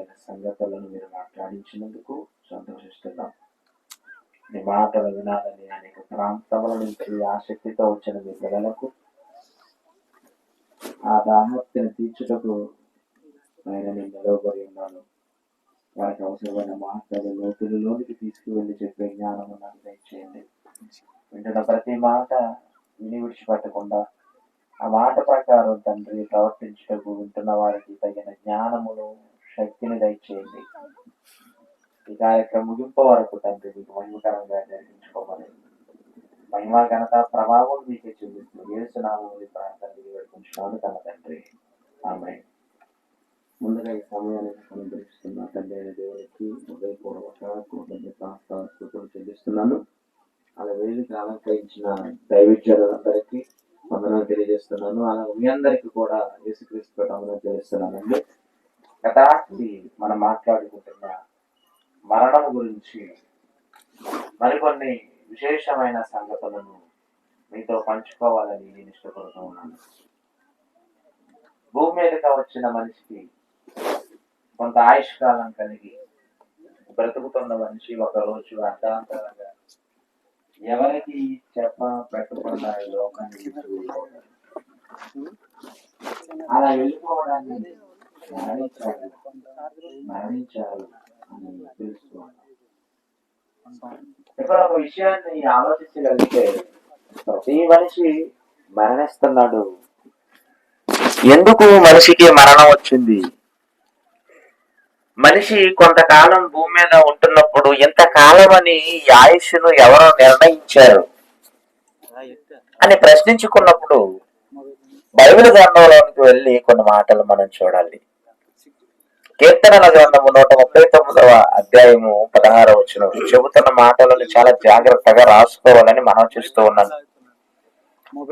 అనేకమైన సంగతులను మీరు మాట్లాడించినందుకు సంతోషిస్తున్నాం. నీ మాటలు వినాలని అనేక ప్రాంతముల నుంచి ఆసక్తితో వచ్చిన మీ పిల్లలకు ఆ దాహత్తిని తీర్చుటకు నేను నిలవబడి ఉన్నాను. వారికి అవసరమైన మాటలు లోతులలోనికి తీసుకువెళ్ళి చెప్పే జ్ఞానము నాకు దయచేయండి. వింటున్న ప్రతి మాట విని విడిచిపెట్టకుండా ఆ మాట ప్రకారం తండ్రి ప్రవర్తించుటకు వింటున్న వారికి తగిన జ్ఞానమును శక్తిని దయచేయండి. ఈ కార్యక్రమం ముగింపు వరకు తండ్రి మీకు మహిమకరంగా జరిగించుకోమని మహిమ ఘనత ప్రభావం మీకే చూపిస్తుంది. యేసునామములో ప్రార్థన వేడుకుంటున్నాను తన తండ్రి, ఆమేన్. ముందుగా ఈ సమయానికి అనుగ్రహిస్తున్న తండ్రి అయిన దేవునికి హృదయపూర్వక కృతజ్ఞతాస్తుతులు చెల్లిస్తున్నాను. అలా వేదిక అలంకరించిన దైవజనులందరికీ వందనాలు తెలియజేస్తున్నాను. అలా మీ అందరికీ కూడా యేసుక్రీస్తు వందనాలు తెలియజేస్తున్నానండి. గత రాత్రి మనం మాట్లాడుకుంటున్న మరణం గురించి మరికొన్ని విశేషమైన సంగతులను మీతో పంచుకోవాలని నేను ఇష్టపడుతూ ఉన్నాను. భూమి మీదకి వచ్చిన మనిషికి కొంత ఆయుష్కాలం కలిగి బ్రతుకుతున్న మనిషి ఒకరోజు అర్ధాంతరంగా ఎవరికి పెట్టకుండా లోకాన్ని అలా వెళ్ళిపోవడాన్ని మరణించారు అని తెలుసుకోవాలి. ఇక్కడ ఒక విషయాన్ని ఆలోచించగలిగితే ప్రతి మనిషి మరణిస్తున్నాడు. ఎందుకు మనిషికి మరణం వచ్చింది? మనిషి కొంతకాలం భూమి మీద ఉంటున్నప్పుడు ఎంతకాలం అని ఆయుష్ను ఎవరో నిర్ణయించారు అని ప్రశ్నించుకున్నప్పుడు బైబిల్ గ్రంథంలోనికి వెళ్ళి కొన్ని మాటలు మనం చూడాలి. కీర్తనల గ్రంథము 139వ అధ్యాయము 16వ వచనం చెబుతున్న మాటలను చాలా జాగ్రత్తగా రాసుకోవాలని మనం చూస్తూ ఉన్నాను.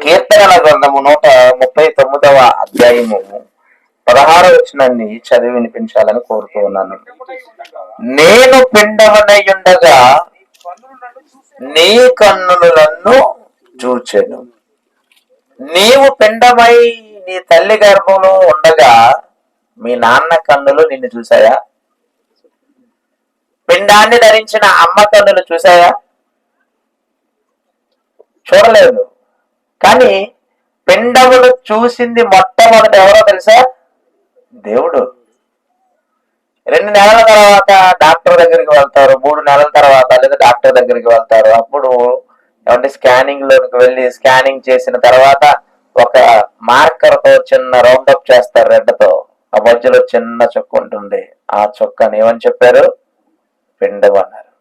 కీర్తనల గ్రంథము 139వ అధ్యాయము 16వ వచనాన్ని చదివి వినిపించాలని కోరుతూ ఉన్నాను. నేను పిండమనై ఉండగా నీ కన్నులు నన్ను చూచెను. నీవు పిండమై నీ తల్లి గర్భంలో ఉండగా మీ నాన్న కన్నులు నిన్ను చూసాయా? పిండాన్ని ధరించిన అమ్మ కన్నులు చూసాయా? చూడలేదు. కానీ పిండములు చూసింది మొట్టమొదట ఎవరో తెలుసా? దేవుడు. 2 నెలల తర్వాత డాక్టర్ దగ్గరికి వెళ్తారు, 3 నెలల తర్వాత లేదా డాక్టర్ దగ్గరికి వెళ్తారు. అప్పుడు ఏమంటే స్కానింగ్ లోనికి వెళ్ళి స్కానింగ్ చేసిన తర్వాత ఒక మార్కర్ తో చిన్న రౌండప్ చేస్తారు రెడ్డతో. ఆ మధ్యలో చిన్న చుక్క ఉంటుంది. ఆ చుక్కని ఏమని చెప్పారు? పిండం అన్నారు.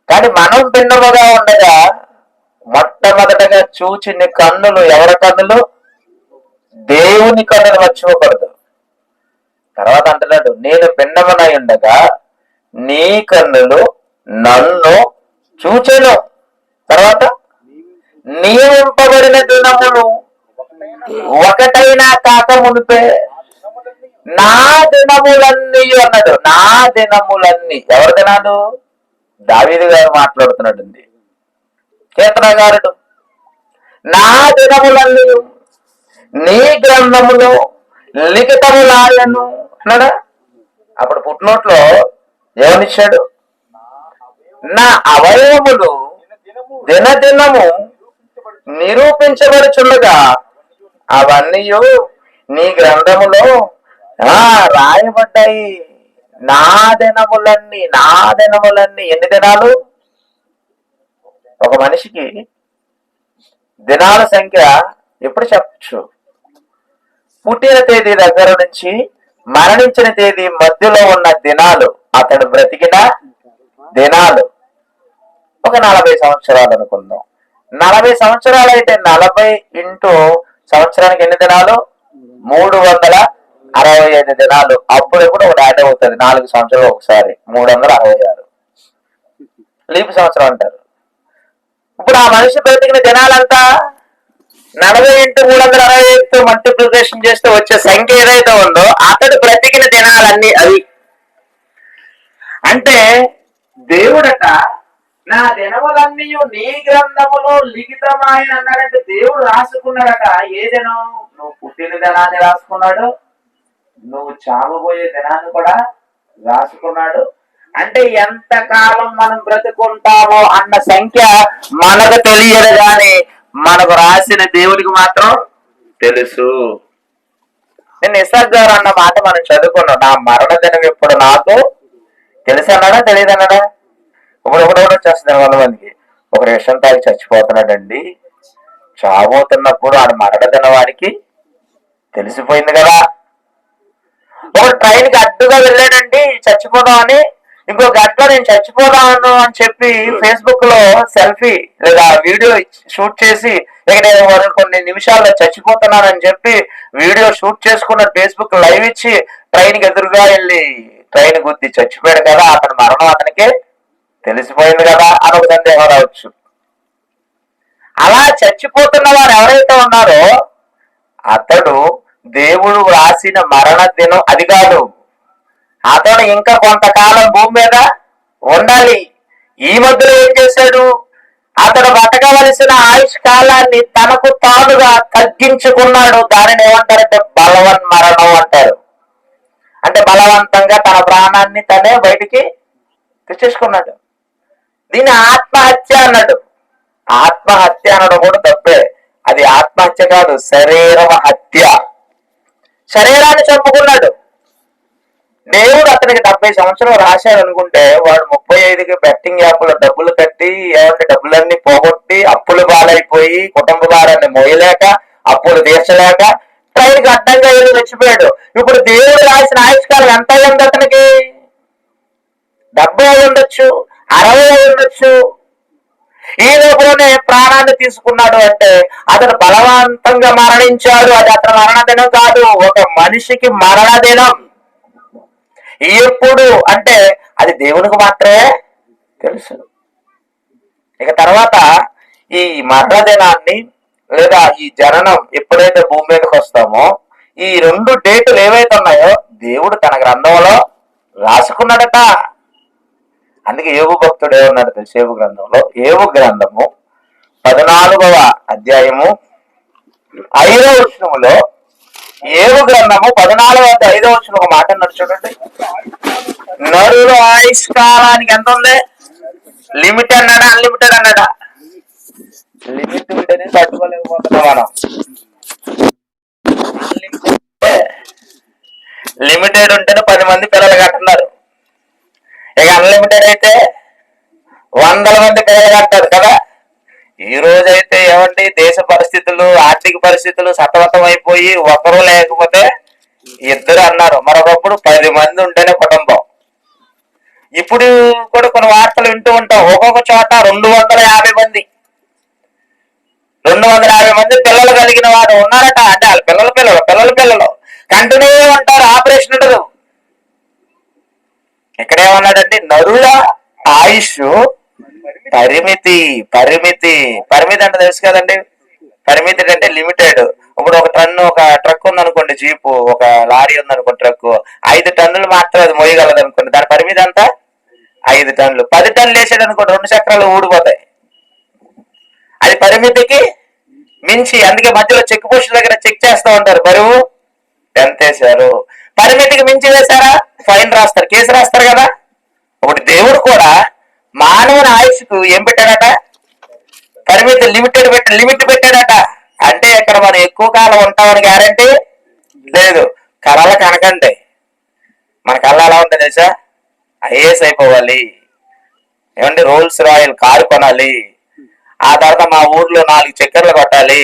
కానీ మనం పిండముగా ఉండగా మొట్టమొదటగా చూచిన కన్నులు ఎవరి కన్నులు? దేవుని కన్నులు మర్చిపోకూడదు. తర్వాత అంటున్నాడు, నేను పిండమునై ఉండగా నీ కన్నులు నన్ను చూచెను. తర్వాత నియమింపబడిన దినములు ఒకటైనా కాక మునిపే నా దినములన్నీ అన్నాడు. నా దినములన్నీ ఎవరి దినాలు? దావీదు గారు మాట్లాడుతున్నాడు. కీర్తనగారుడు నా దినములన్నీ నీ గ్రంథములో లిఖితములాయను అన్నాడా? అప్పుడు పుట్టినోట్లో ఏమనిచ్చాడు? నా అవయవములు దినదినము నిరూపించబడుచుండగా అవన్నీ నీ గ్రంథములో రాయబడ్డాయి. నా దినములన్నీ, నా దినములన్నీ. ఎన్ని దినాలు? ఒక మనిషికి దినాల సంఖ్య ఎప్పుడు చెప్పచ్చు? పుట్టిన తేదీ దగ్గర నుంచి మరణించిన తేదీ మధ్యలో ఉన్న దినాలు, అతడు బ్రతికిన దినాలు. ఒక 40 సంవత్సరాలు అనుకుందాం. 40 సంవత్సరాలు అయితే 40 ఇంటూ సంవత్సరానికి ఎన్ని దినాలు? 365 దినాలు. అప్పుడెప్పుడు ఒకటి యాడ్ అవుతుంది. 4 సంవత్సరాలు ఒకసారి 366 లీపు సంవత్సరం అంటారు. ఇప్పుడు ఆ మనిషి బ్రతికిన దినాలంతా 40 ఇంటూ 365 మల్టిప్లికేషన్ చేస్తే వచ్చే సంఖ్య ఏదైతే ఉందో అతడు బ్రతికిన దినాలన్నీ అవి. అంటే దేవుడట నా దినములన్నీ నీ గ్రంథములో లిఖితమాయన అన్నాడంటే దేవుడు రాసుకున్నాడట. ఏ దినం? నువ్వు పుట్టిన దినాన్ని రాసుకున్నాడు, నువ్వు చావబోయే దినాన్ని కూడా రాసుకున్నాడు. అంటే ఎంతకాలం మనం బ్రతుకుంటామో అన్న సంఖ్య మనకు తెలియదు, కానీ మనకు రాసిన దేవుడికి మాత్రం తెలుసు. నేను ఇసాక్ గారు అన్న మాట మనం చదువుకున్నాం, నా మరణ దినం ఇప్పుడు నాకు తెలుసు అన్నాడా తెలియదు అన్నాడా? ఇప్పుడు ఒకటి వచ్చేస్తుంది కొంతమందికి, ఒక విషయం తాగి చచ్చిపోతున్నాడండి, చావబోతున్నప్పుడు ఆడ మరణ దినం వాడికి తెలిసిపోయింది కదా. ఒక ట్రైన్ కి అడ్డుగా వెళ్ళాడండి చచ్చిపోదామని, ఇంకో గంటలో నేను చచ్చిపోదాను అని చెప్పి ఫేస్బుక్ లో సెల్ఫీ లేదా వీడియో షూట్ చేసి, ఇక నేను కొన్ని నిమిషాల్లో చచ్చిపోతున్నానని చెప్పి వీడియో షూట్ చేసుకున్న ఫేస్బుక్ లైవ్ ఇచ్చి ట్రైన్ కి ఎదురుగా వెళ్ళి ట్రైన్ గుద్ది చచ్చిపోయాడు కదా, అతని మరణం అతనికి తెలిసిపోయింది కదా అని ఒక సందేహం రావచ్చు. అలా చచ్చిపోతున్న వారు ఎవరైతే ఉన్నారో అతడు దేవుడు రాసిన మరణ దినం అది కాదు, అతడు ఇంకా కొంతకాలం భూమి మీద ఉండాలి. ఈ మధ్యలో ఏం చేశాడు? అతడు బతకవలసిన ఆయుష్ కాలాన్ని తనకు తానుగా తగ్గించుకున్నాడు. దానిని ఏమంటారంటే బలవన్ మరణం అంటారు. అంటే బలవంతంగా తన ప్రాణాన్ని తనే బయటికి తెచ్చేసుకున్నాడు. దీన్ని ఆత్మహత్య అన్నాడు. ఆత్మహత్య అనడం కూడా తప్పే, అది ఆత్మహత్య కాదు, శరీర హత్య. శరీరాన్ని చంపుకున్నాడు. దేవుడు అతనికి 70 సంవత్సరాలు రాశాడు అనుకుంటే, వాడు 35కి బెట్టింగ్ యాప్లో డబ్బులు కట్టి ఏమంటే డబ్బులన్నీ పోగొట్టి అప్పులు బాలైపోయి కుటుంబ భారాన్ని మోయలేక అప్పులు తీర్చలేక ట్రైన్కి అడ్డంగా వెళ్ళి చచ్చిపోయాడు. ఇప్పుడు దేవుడు రాసిన ఆయుష్కాలం ఎంత అయ్యింది అతనికి? 70 ఉండొచ్చు, 60 ఉండొచ్చు. ఈ లోపలనే ప్రాణాన్ని తీసుకున్నాడు. అంటే అతను బలవంతంగా మరణించాడు. అది అతని మరణ దినం కాదు, ఒక మనిషికి మరణ దినం. ఎప్పుడు అంటే అది దేవునికి మాత్రమే తెలుసు. ఇక తర్వాత ఈ మరణ దినాన్ని లేదా ఈ జననం ఎప్పుడైతే భూమి మీదకి వస్తామో, ఈ 2 డేటులు ఏవైతే ఉన్నాయో దేవుడు తన గ్రంథంలో రాసుకున్నాడట. అందుకే యోబు భక్తుడు ఏమన్నాడు తెలుసు? యోబు గ్రంథంలో, యోబు గ్రంథము 14వ అధ్యాయము 5వ వచనములో, యోబు గ్రంథము 14వ 5వ వచనం ఒక మాట అన్నాడు చూడండి. నరుడు ఆయుష్ కాలానికి ఎంత ఉంది? లిమిట్ అన్నాడా అన్లిమిటెడ్ అన్నాడా? లిమిట్ ఉంటేనే తట్టుకోలేకపోతున్నాం మనం. లిమిటెడ్ ఉంటేనే 10 మంది పిల్లలు కంటున్నారు. ఇక అన్లిమిటెడ్ అయితే 100 మంది పిల్లలు కంటారు కదా. ఈ రోజైతే ఏమండి, దేశ పరిస్థితులు ఆర్థిక పరిస్థితులు సతమతం అయిపోయి ఒకరు లేకపోతే 2 అన్నారు. మరొకప్పుడు 10 మంది ఉంటేనే కుటుంబం. ఇప్పుడు కూడా కొన్ని వార్తలు వింటూ ఉంటాం, ఒక్కొక్క చోట 250 మంది 250 మంది పిల్లలు కలిగిన వారు ఉన్నారట. అంటే వాళ్ళ పిల్లలు కంటిన్యూ ఉంటారు, ఆపరేషన్ ఉండదు. ఇక్కడేమన్నాడంటే నరుల ఆయుష్ పరిమితి. పరిమితి అంటే తెలుసు కదండి. పరిమితి అంటే లిమిటెడ్. ఇప్పుడు ఒక టన్ను ఒక ట్రక్ ఉందనుకోండి, జీపు, ఒక లారీ ఉందనుకోండి, ట్రక్ 5 టన్నులు మాత్రం అది మోయగలదు అనుకోండి, దాని పరిమితి అంతా 5 టన్నులు. 10 టన్నులు వేసాడు అనుకోండి, 2 చక్రాలు ఊడిపోతాయి. అది పరిమితికి మించి. అందుకే మధ్యలో చెక్ పోస్ట్ దగ్గర చెక్ చేస్తూ ఉంటారు, బరువు ఎంత వేశారు. పరిమితికి మించి వేశారా ఫైన్ రాస్తారు, కేసు రాస్తారు కదా. ఒకటి దేవుడు కూడా మానవుని ఆయుష్కు ఏం పెట్టాడట? పరిమితి, లిమిట్ పెట్టాడట. అంటే ఇక్కడ మనం ఎక్కువ కాలం ఉంటామని గ్యారంటీ లేదు. కళలు కనకండి, మన కళ ఎలా ఉంటుంది తెలుసా? ఐఏఎస్ అయిపోవాలి, ఏమంటే రోల్స్ రాయల్ కారు కొనాలి, ఆ తర్వాత మా ఊర్లో 4 చక్కర్లు కొట్టాలి,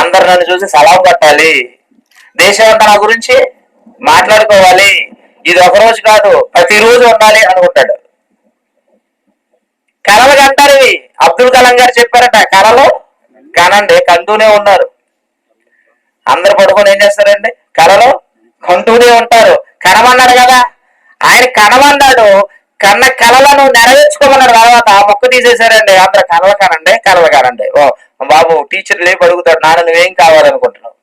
అందరు నన్ను చూసి సలాం కొట్టాలి, దేశం అంతా నా గురించి మాట్లాడుకోవాలి. ఇది ఒక రోజు కాదు, ప్రతిరోజు ఉండాలి అనుకుంటాడు. కళలు కంటారు ఇవి. అబ్దుల్ కలాం గారు చెప్పారట, కళలు కనండి, కంటూనే ఉన్నారు. అందరు పడుకొని ఏం చేస్తారండి? కళలు కంటూనే ఉంటారు. కనమన్నాడు కదా, ఆయన కనమన్నాడు. కన్న కళలను నెరవేర్చుకోమన్నాడు. తర్వాత ఆ మొక్క తీసేశారండి. అందరు కళలు కానండి. ఓ బాబు, టీచర్ లేపు అడుగుతాడు, నాన్న నువ్వేం కావాలనుకుంటున్నావు?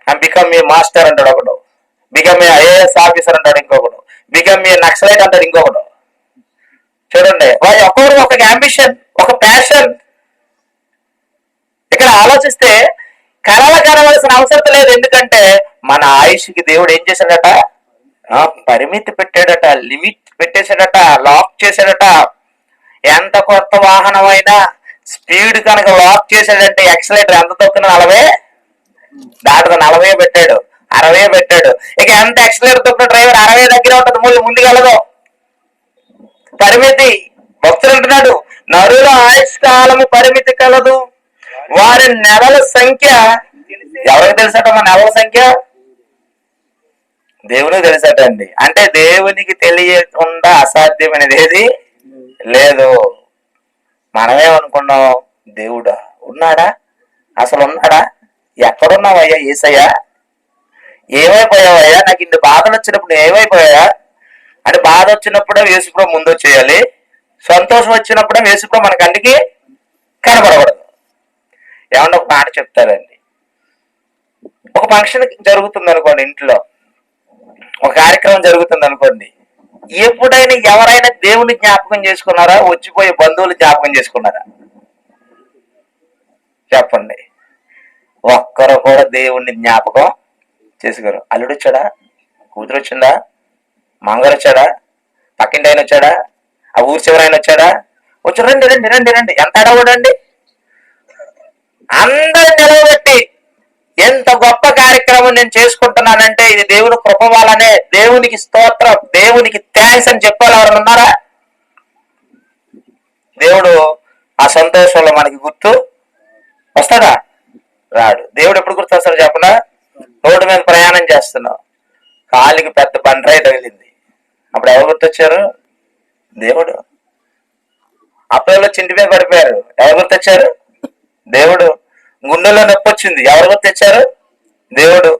బికమ్ ఏ మాస్టర్ అంటాడు ఒకడు, బికమ్ ఏ ఐఏఎస్ ఆఫీసర్ అంటాడు ఇంకొకడు, బికమ్ ఏ నక్సలైట్ అంటాడు ఇంకొకడు. చూడండి, వారి ఒక్కొక్కరు ఒక అంబిషన్, ఒక ప్యాషన్. ఇక్కడ ఆలోచిస్తే కళలు కనవలసిన అవసరం లేదు. ఎందుకంటే మన ఆయుష్కి దేవుడు ఏం చేశాడట? పరిమితి పెట్టాడట, లిమిట్ పెట్టేశాడట, లాక్ చేశాడట. ఎంత కొత్త వాహనం అయినా స్పీడ్ కనుక లాక్ చేశాడంటే ఎక్సలేటర్ ఎంత తొక్కిన 40 దాటదు, 40 పెట్టాడు, 60 పెట్టాడు. ఇక ఎంత ఎక్సలేటర్ తొక్కిన డ్రైవర్ 60 దగ్గర ఉంటుంది, ముందుకెళ్ళదు. పరిమితి. భక్తులు అంటున్నాడు, నరుల ఆయుష్కాలము పరిమితి కలదు, వారి నెలల సంఖ్య ఎవరికి తెలుసట? మన నెలల సంఖ్య దేవునికి తెలుసట అండి. అంటే దేవునికి తెలియకుండా అసాధ్యమైనది ఏది లేదు. మనమేమనుకున్నాం? దేవుడా ఉన్నాడా? అసలు ఉన్నాడా? ఎక్కడున్నావయ్యా ఏసయ్యా? ఏమైపోయావయ్యా? నాకు ఇన్ని బాధలు వచ్చినప్పుడు ఏమైపోయా అంటే, బాధ వచ్చినప్పుడే యేసుప్రభు ముందు వచ్చేయాలి, సంతోషం వచ్చినప్పుడే యేసుప్రభు మన కంటికి కనబడకూడదు. ఏమన్నా ఒక మాట చెప్తారండి. ఒక ఫంక్షన్ జరుగుతుంది అనుకోండి, ఇంట్లో ఒక కార్యక్రమం జరుగుతుంది అనుకోండి, ఎప్పుడైనా ఎవరైనా దేవుని జ్ఞాపకం చేసుకున్నారా? వచ్చిపోయే బంధువులు జ్ఞాపకం చేసుకున్నారా? చెప్పండి. ఒక్కరు కూడా దేవుణ్ణి జ్ఞాపకం చేసుకోరు. అల్లుడు వచ్చాడా? కూతురు వచ్చిందా? మంగరు వచ్చాడా? పక్కింటి ఆయన వచ్చాడా? ఆ ఊరు చివరైన వచ్చాడా? వచ్చి రండి రండి రండి రండి. ఎంత అడవుడండి! అందరు నిలవబెట్టి ఎంత గొప్ప కార్యక్రమం నేను చేసుకుంటున్నానంటే ఇది దేవుని కృప వల్లనే, దేవునికి స్తోత్రం, దేవునికి థ్యాంక్స్ అని చెప్పాలి. ఎవరు ఉన్నారా? దేవుడు ఆ సంతోషంలో మనకి గుర్తు వస్తాడా? రాడు. దేవుడు ఎప్పుడు గుర్తు వస్తాడు చెప్పనా? రోడ్డు మీద ప్రయాణం చేస్తున్నావు, కాలికి పెద్ద బండరాయి తగిలింది, అప్పుడు ఎవరు గుర్తొచ్చారు? దేవుడు. అప్పులలో చింటి మీద పడిపోయారు, ఎవరు గుర్తొచ్చారు? దేవుడు. గుండెలో నొప్పి వచ్చింది, ఎవరు గుర్తొచ్చారు? దేవుడు.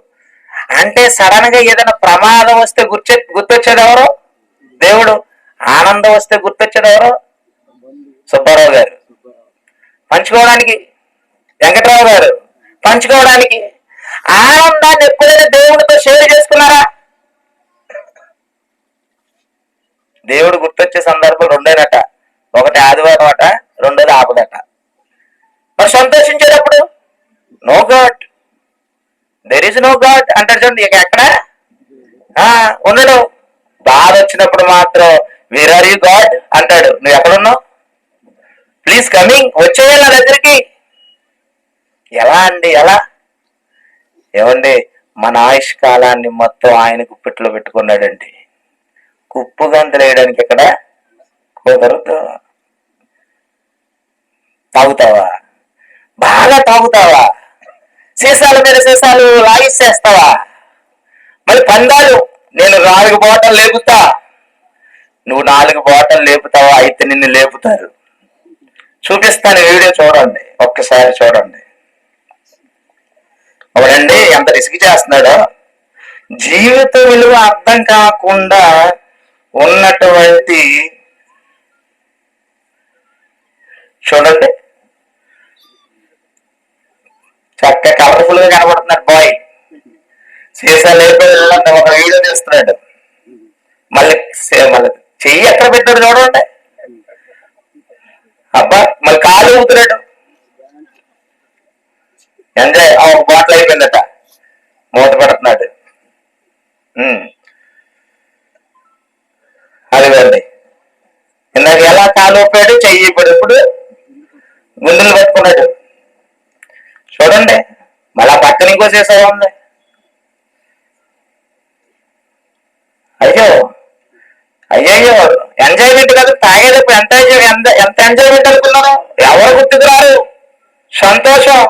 అంటే సడన్ గా ఏదైనా ప్రమాదం వస్తే గుర్తొచ్చేది ఎవరు? దేవుడు. ఆనందం వస్తే గుర్తొచ్చేది ఎవరు? సుబ్బారావు గారు. పంచుకోవడానికి వెంకటరావు గారు. పంచుకోవడానికి ఆనందాన్ని ఎప్పుడైనా దేవుడితో షేర్ చేసుకున్నారా? దేవుడు గుర్తొచ్చే సందర్భం రెండేనట. ఒకటి ఆదివారం అట, రెండోది ఆపదట. మరి సంతోషించేటప్పుడు no God, there is no God అంటారు చూడండి. ఇక ఎక్కడ ఉండడు. బాధ వచ్చినప్పుడు మాత్రం వేర్ ఆర్ యూ గాడ్ అంటాడు. నువ్వు ఎక్కడున్నావు? ప్లీజ్ కమింగ్, వచ్చేయాలి నా దగ్గరికి. ఎలా అండి? ఎలా? ఏమండి, మన ఆయుష్ కాలాన్ని మొత్తం ఆయన గుప్పిట్లో పెట్టుకున్నాడండి. కుప్పు గంతులు వేయడానికి ఇక్కడ కుదరదు. తాగుతావా? బాగా తాగుతావా? సీసాల మీద సీసాలు లాగిస్తేస్తావా? మరి పందాలు, నేను 4 బాటలు లేపుతా, నువ్వు 4 బాటలు లేపుతావా? అయితే నిన్ను లేపుతారు. చూపిస్తాను, వీడియో చూడండి, ఒక్కసారి చూడండి. అవునండి, ఎంత రిస్క్ చేస్తున్నాడో. జీవిత విలువ అర్థం కాకుండా ఉన్నటువంటి, చూడండి, చక్క కలర్ఫుల్ గా కనబడుతున్నాడు బాయ్. సీసా లేకపోతే ఒక వీడియో తీస్తున్నాడు. మళ్ళీ చెయ్యి ఎక్కడ పెట్టాడు చూడండి. అబ్బా, మళ్ళీ కాలు ఊపుతున్నాడు. ఎంజాయ్. ఒక బాటిల్ అయిపోయిందట, మూత పెడుతున్నాడు. అదిగోండి, ఇందాక ఎలా కాలు ఊపాడు, చెయ్యి ఇప్పుడు గుండెలు పట్టుకున్నాడు. చూడండి, మళ్ళా పక్కన ఇంకో సీసా ఉంది. అయ్యో అయ్యయ్యో, ఎంజాయ్మెంట్ కదా తాగేటప్పుడు. ఎంత ఎంజాయ్మెంట్ అనుకున్నాను? ఎవరు గుర్తుకు రారు. సంతోషం.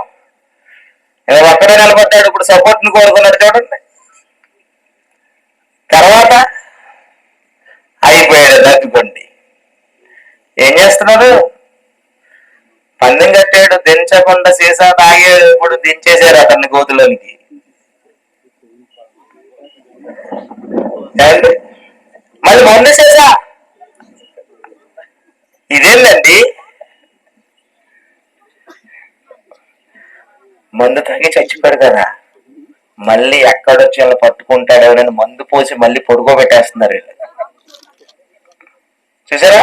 ఒక్కడే నిలబడ్డాడు, ఇప్పుడు సపోర్ట్ ని కోరుకున్నాడు చూడండి. తర్వాత అయిపోయాడు, తగ్గిపోండి. ఏం చేస్తున్నాడు? పందెం కట్టాడు, దించకుండా సీసా తాగాడు, ఇప్పుడు దించేశారు అతన్ని గోతులోనికి. మళ్ళీ మందు సీసా. ఇదేంటండి? మందు తాగి చచ్చిపోయాడు కదా, మళ్ళీ ఎక్కడొచ్చి వాళ్ళు పట్టుకుంటాడు ఎవరైనా మందు పోసి మళ్ళీ పొడుకోబెట్టేస్తున్నారు. చూసారా?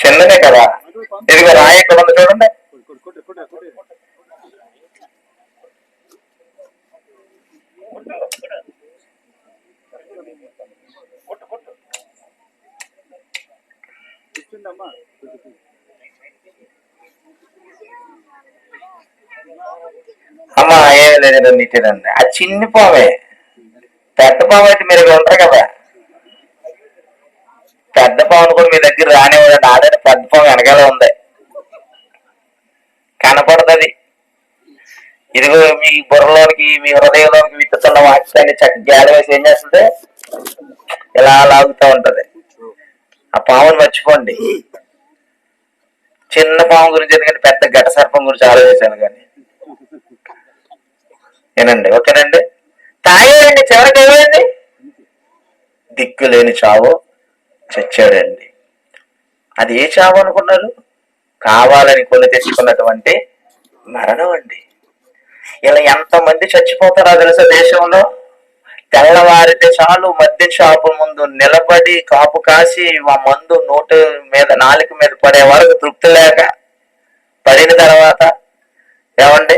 చిన్నదే కదా, ఇదిగో రాయి ఎక్కడ ఉంది చూడండి. అమ్మా ఏమి లేదు, నీటేనండి. ఆ చిన్ని పామే, పెద్ద పాము అయితే మీరు ఇక్కడ ఉంటారు కదా, పెద్ద పామును కూడా మీ దగ్గర రానివ్వదండి. ఆల్రెడీ పెద్ద పాము వెనకాల ఉంది, కనపడుతుంది. ఇదిగో మీ బుర్రలోనికి మీ హృదయంలోనికి విత్తుతున్న వాక్యాన్ని చక్కగా గ్యాల వేసి ఏం చేస్తుంది, ఇలా లాగుతూ ఉంటది. ఆ పాముని మర్చిపోండి. చిన్న పాము గురించి ఎందుకంటే పెద్ద ఘట సర్పం గురించి ఆలోచించాను కానీ ఏనండి. ఓకేనండి. తాగేయండి, చివరికి ఏమైంది, దిక్కులేని చావు చచ్చాడండి. అది ఏ చావు అనుకున్నారు? కావాలని కొని తెచ్చుకున్నటువంటి మరణం అండి. ఇలా ఎంతమంది చచ్చిపోతారో తెలుసా దేశంలో? తెల్లవారితే చాలు మద్యం షాపు ముందు నిలబడి కాపు కాసి ఆ మందు నోటు మీద నాలుక మీద పడే వరకు తృప్తి లేక పడిన తర్వాత ఏమండి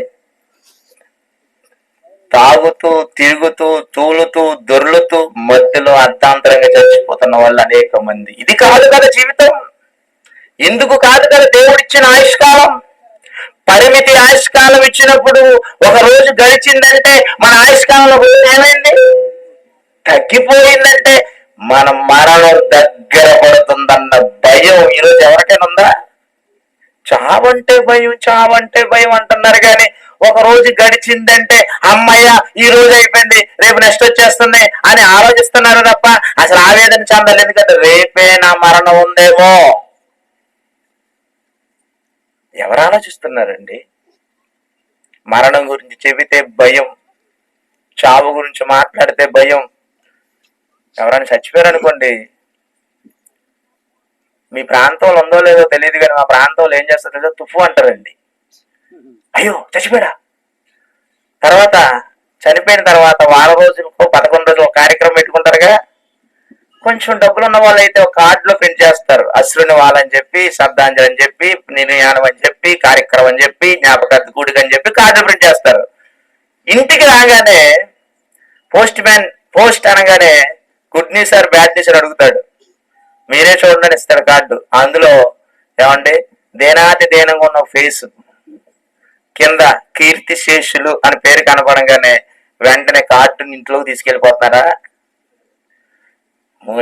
తాగుతూ తిరుగుతూ తూలుతూ దొర్లుతూ మధ్యలో అర్ధాంతరంగా చచ్చిపోతున్న వాళ్ళు అనేక మంది. ఇది కాదు కదా జీవితం. ఎందుకు కాదు కదా దేవుడిచ్చిన ఆయుష్కాలం? పరిమితి ఆయుష్కాలం ఇచ్చినప్పుడు ఒక రోజు గడిచిందంటే మన ఆయుష్కాలంలో ఏమైంది, తగ్గిపోయిందంటే మన మరణం దగ్గర పడుతుందన్న భయం ఈరోజు ఎవరికైనా ఉందా? చావంటే భయం, చావంటే భయం అంటున్నారు కానీ ఒక రోజు గడిచిందంటే అమ్మయ్య ఈ రోజు అయిపోయింది, రేపు నెక్స్ట్ వచ్చేస్తుంది అని ఆలోచిస్తున్నారు తప్ప అసలు ఆవేదన చెందాలి. ఎందుకంటే రేపే నా మరణం ఉందేమో. ఎవరు ఆలోచిస్తున్నారండి? మరణం గురించి చెబితే భయం, చావు గురించి మాట్లాడితే భయం. ఎవరైనా చచ్చిపోయారు అనుకోండి, మీ ప్రాంతంలో ఉందో లేదో తెలియదు కానీ మా ప్రాంతంలో ఏం చేస్తారో తుఫు అంటారండి. అయ్యో చచ్చిపోయాడా. తర్వాత చనిపోయిన తర్వాత వారం రోజులకు 11 రోజులు ఒక కార్యక్రమం పెట్టుకుంటారుగా. కొంచెం డబ్బులు ఉన్న వాళ్ళు అయితే ఒక కార్డులో ప్రింట్ చేస్తారు, అశ్రుని వాళ్ళని చెప్పి, శ్రద్ధాంజలి అని చెప్పి, నిర్యాణం అని చెప్పి, కార్యక్రమం అని చెప్పి, జ్ఞాపకార్థ కూడిక అని చెప్పి కార్డు ప్రింట్ చేస్తారు. ఇంటికి రాగానే పోస్ట్ అనగానే good news or bad news అని అడుగుతాడు. మీరే చూడండి ఇస్తాడు కార్డు. అందులో ఏమంటే దేనాతి దేనంగా ఉన్న ఫేస్ కింద కీర్తి శేషులు అని పేరు కనపడంగానే వెంటనే కార్డుని ఇంట్లోకి తీసుకెళ్ళిపోతున్నారా?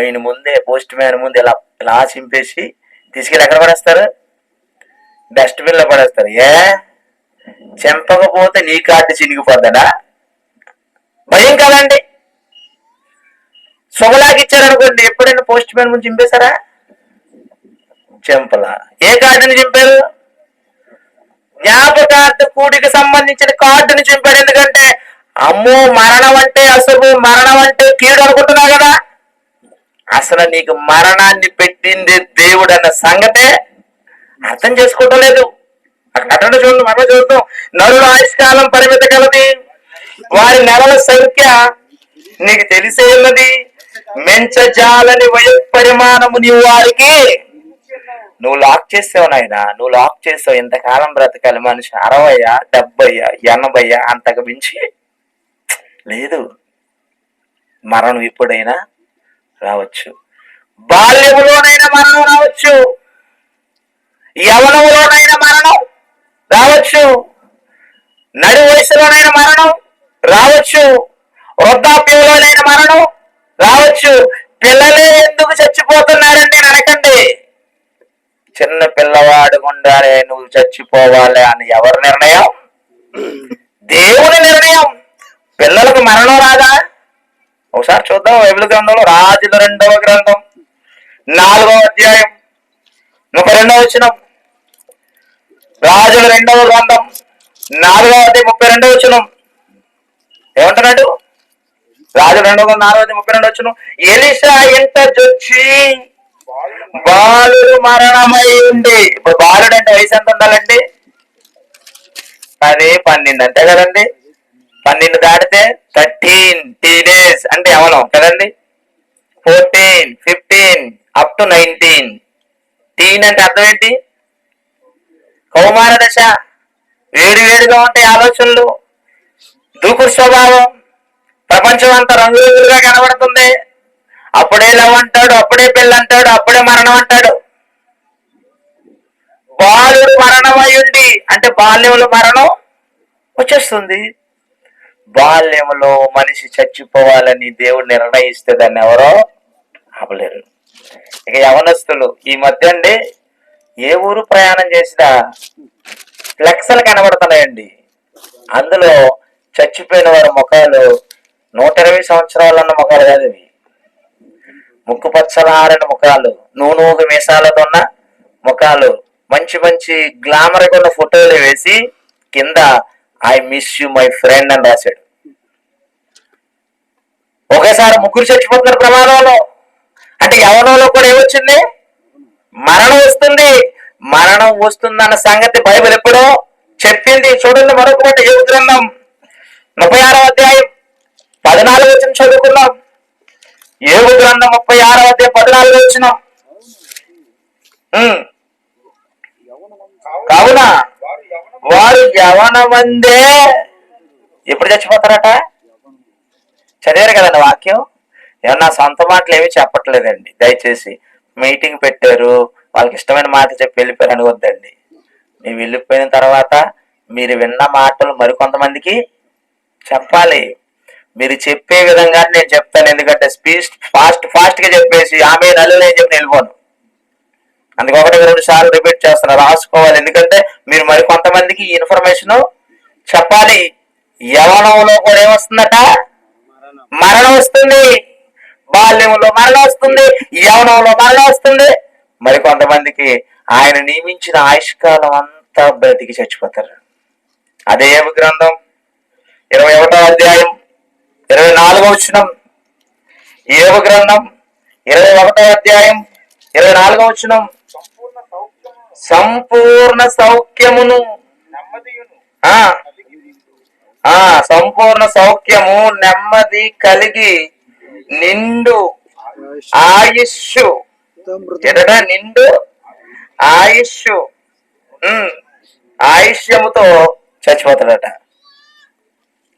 ఈయన ముందే పోస్ట్ మ్యాన్ ముందు ఇలా చింపేసి తీసుకెళ్ళి ఎక్కడ పడేస్తారు? డస్ట్బిన్ లో పడేస్తారు. చెంపకపోతే నీ కార్డు చినిగిపోద్దనా? భయం కదండి. సొగలాకి ఇచ్చారనుకోండి, ఎప్పుడైనా పోస్ట్ మ్యాన్ ముందు చింపేశారా? చెంపలా. ఏ కార్డుని చింపారు? జ్ఞాపకార్థ కూడికి సంబంధించిన కార్డుని చింపారు. ఎందుకంటే అమ్మో మరణం అంటే అసలు మరణం అంటే కీడు అనుకుంటున్నావు కదా, అసలు నీకు మరణాన్ని పెట్టింది దేవుడు అన్న సంగతే అర్థం చేసుకోవటం లేదు. అక్కడ చూడండి, మనం చూద్దాం. నరుల ఆయుష్కాలం పరిమితి కలది, వారి నెలల సంఖ్య నీకు తెలిసే ఉన్నది. మెంచజాలని వయ పరిమాణము నీవు వారికి నువ్వు లాక్ చేసావు నాయన, నువ్వు లాక్ చేసావు. ఇంతకాలం బ్రతకాలి మనిషి 60, 70, 80 అంతకు మించి లేదు. మరణం ఎప్పుడైనా రావచ్చు. బాల్యములోనైనా మరణం రావచ్చు, యవనంలోనైనా మరణం రావచ్చు, నడి వయసులోనైనా మరణం రావచ్చు, వృద్ధాప్యంలోనైనా మరణం రావచ్చు. పిల్లలే ఎందుకు చచ్చిపోతున్నారండి అనకండి. చిన్న పిల్లవాడు గుండానే నువ్వు చచ్చిపోవాలి అని ఎవరి నిర్ణయం? దేవుని నిర్ణయం. పిల్లలకు మరణం రాదా? ఒకసారి చూద్దాం బైబిల్ గ్రంథంలో రాజుల 2వ గ్రంథం 4వ అధ్యాయం 32వ వచనం. రాజుల 2వ గ్రంథం 4వ అధ్యాయం 32వ వచనం ఏమంటున్నాడు? రాజు 2వ 4వ 32వ వచనం. ఎలీషా ఇంట జొచ్చి బాలుడు మరణమై ఉంది. ఇప్పుడు బాలుడు అంటే వయసు ఎంత ఉండాలండి? 10, 12 అంతే కదండి. 12 దాటితే 13 టీనేజ్ అంటే యవనం కదండి. 14, 15 అప్ టు 19. టీన్ అంటే అర్థం ఏంటి? కౌమార దశ. వేడివేడిగా ఉంటాయి ఆలోచనలు, దూకుడు స్వభావం, ప్రపంచం అంతా రంగురంగులుగా కనబడుతుంది. అప్పుడే లవ్ అంటాడు, అప్పుడే పెళ్ళి అంటాడు, అప్పుడే మరణం అంటాడు. బాలుడు మరణమయ్యుండి అంటే బాల్యంలో మరణం వచ్చేస్తుంది. బాల్యంలో మనిషి చచ్చిపోవాలని దేవుడు నిర్ణయిస్తే దాన్ని ఎవరో ఆపలేరు. ఇక యవనస్తులు ఈ మధ్య అండి ఏ ఊరు ప్రయాణం చేసినా ఫ్లెక్స్లు కనబడుతున్నాయండి. అందులో చచ్చిపోయిన వారి ముఖాలు 120 సంవత్సరాలన్న ముఖాలు కాదు ఇవి. ముక్కు పచ్చలారని ముఖాలు, నూనూగు మీసాలతో ఉన్న ముఖాలు, మంచి మంచి గ్లామర్ ఉన్న ఫోటోలు వేసి కింద I miss you my friend అని రాశాడు. ఒకేసారి ముగ్గురు చచ్చిపోతున్నారు ప్రమాదంలో. అంటే యవనంలో కూడా ఏమొచ్చింది? మరణం వస్తుంది. మరణం వస్తుందన్న సంగతి బైబిల్ ఎప్పుడో చెప్పింది. చూడండి మరొక మాట, యోబు గ్రంథం 36వ అధ్యాయం 14 వచనం చదువుకున్నాం. యోబు గ్రంథం 36వ అధ్యాయం 14 వచనం. కావున వారు యవనమందే ఎప్పుడు చచ్చిపోతారట? చదివారు కదండి వాక్యం. ఏమన్నా సొంత మాటలు ఏమీ చెప్పట్లేదండి. దయచేసి మీటింగ్ పెట్టారు, వాళ్ళకి ఇష్టమైన మాట చెప్పి వెళ్ళిపోయారు అనుకోద్దండి. మీరు వెళ్ళిపోయిన తర్వాత మీరు విన్న మాటలు మరికొంతమందికి చెప్పాలి. మీరు చెప్పే విధంగా నేను చెప్తాను. ఎందుకంటే ఫాస్ట్ గా చెప్పేసి ఆమె నల్లు నేను చెప్పి వెళ్ళిపోను. అందుకే 1-2 సార్లు రిపీట్ చేస్తున్నా, రాసుకోవాలి. ఎందుకంటే మీరు మరికొంతమందికి ఈ ఇన్ఫర్మేషన్ చెప్పాలి. యవనంలో కూడా ఏమొస్తుందట? మరణం వస్తుంది. బాల్యంలో మరణం వస్తుంది, యవనంలో మరణం వస్తుంది. మరి కొంతమందికి ఆయన నియమించిన ఆయుష్కాలం అంతా బ్రతికి చచ్చిపోతారు. అదే యోబు గ్రంథం 21వ అధ్యాయం 24వ వచనం. యోబు గ్రంథం 21వ అధ్యాయం 24వ వచనం. సంపూర్ణ సౌఖ్యమును సంపూర్ణ సౌఖ్యము నెమ్మది కలిగి నిండు ఆయుష్షు నిండు ఆయుష్షు ఆయుష్యముతో చచ్చిపోతాడట.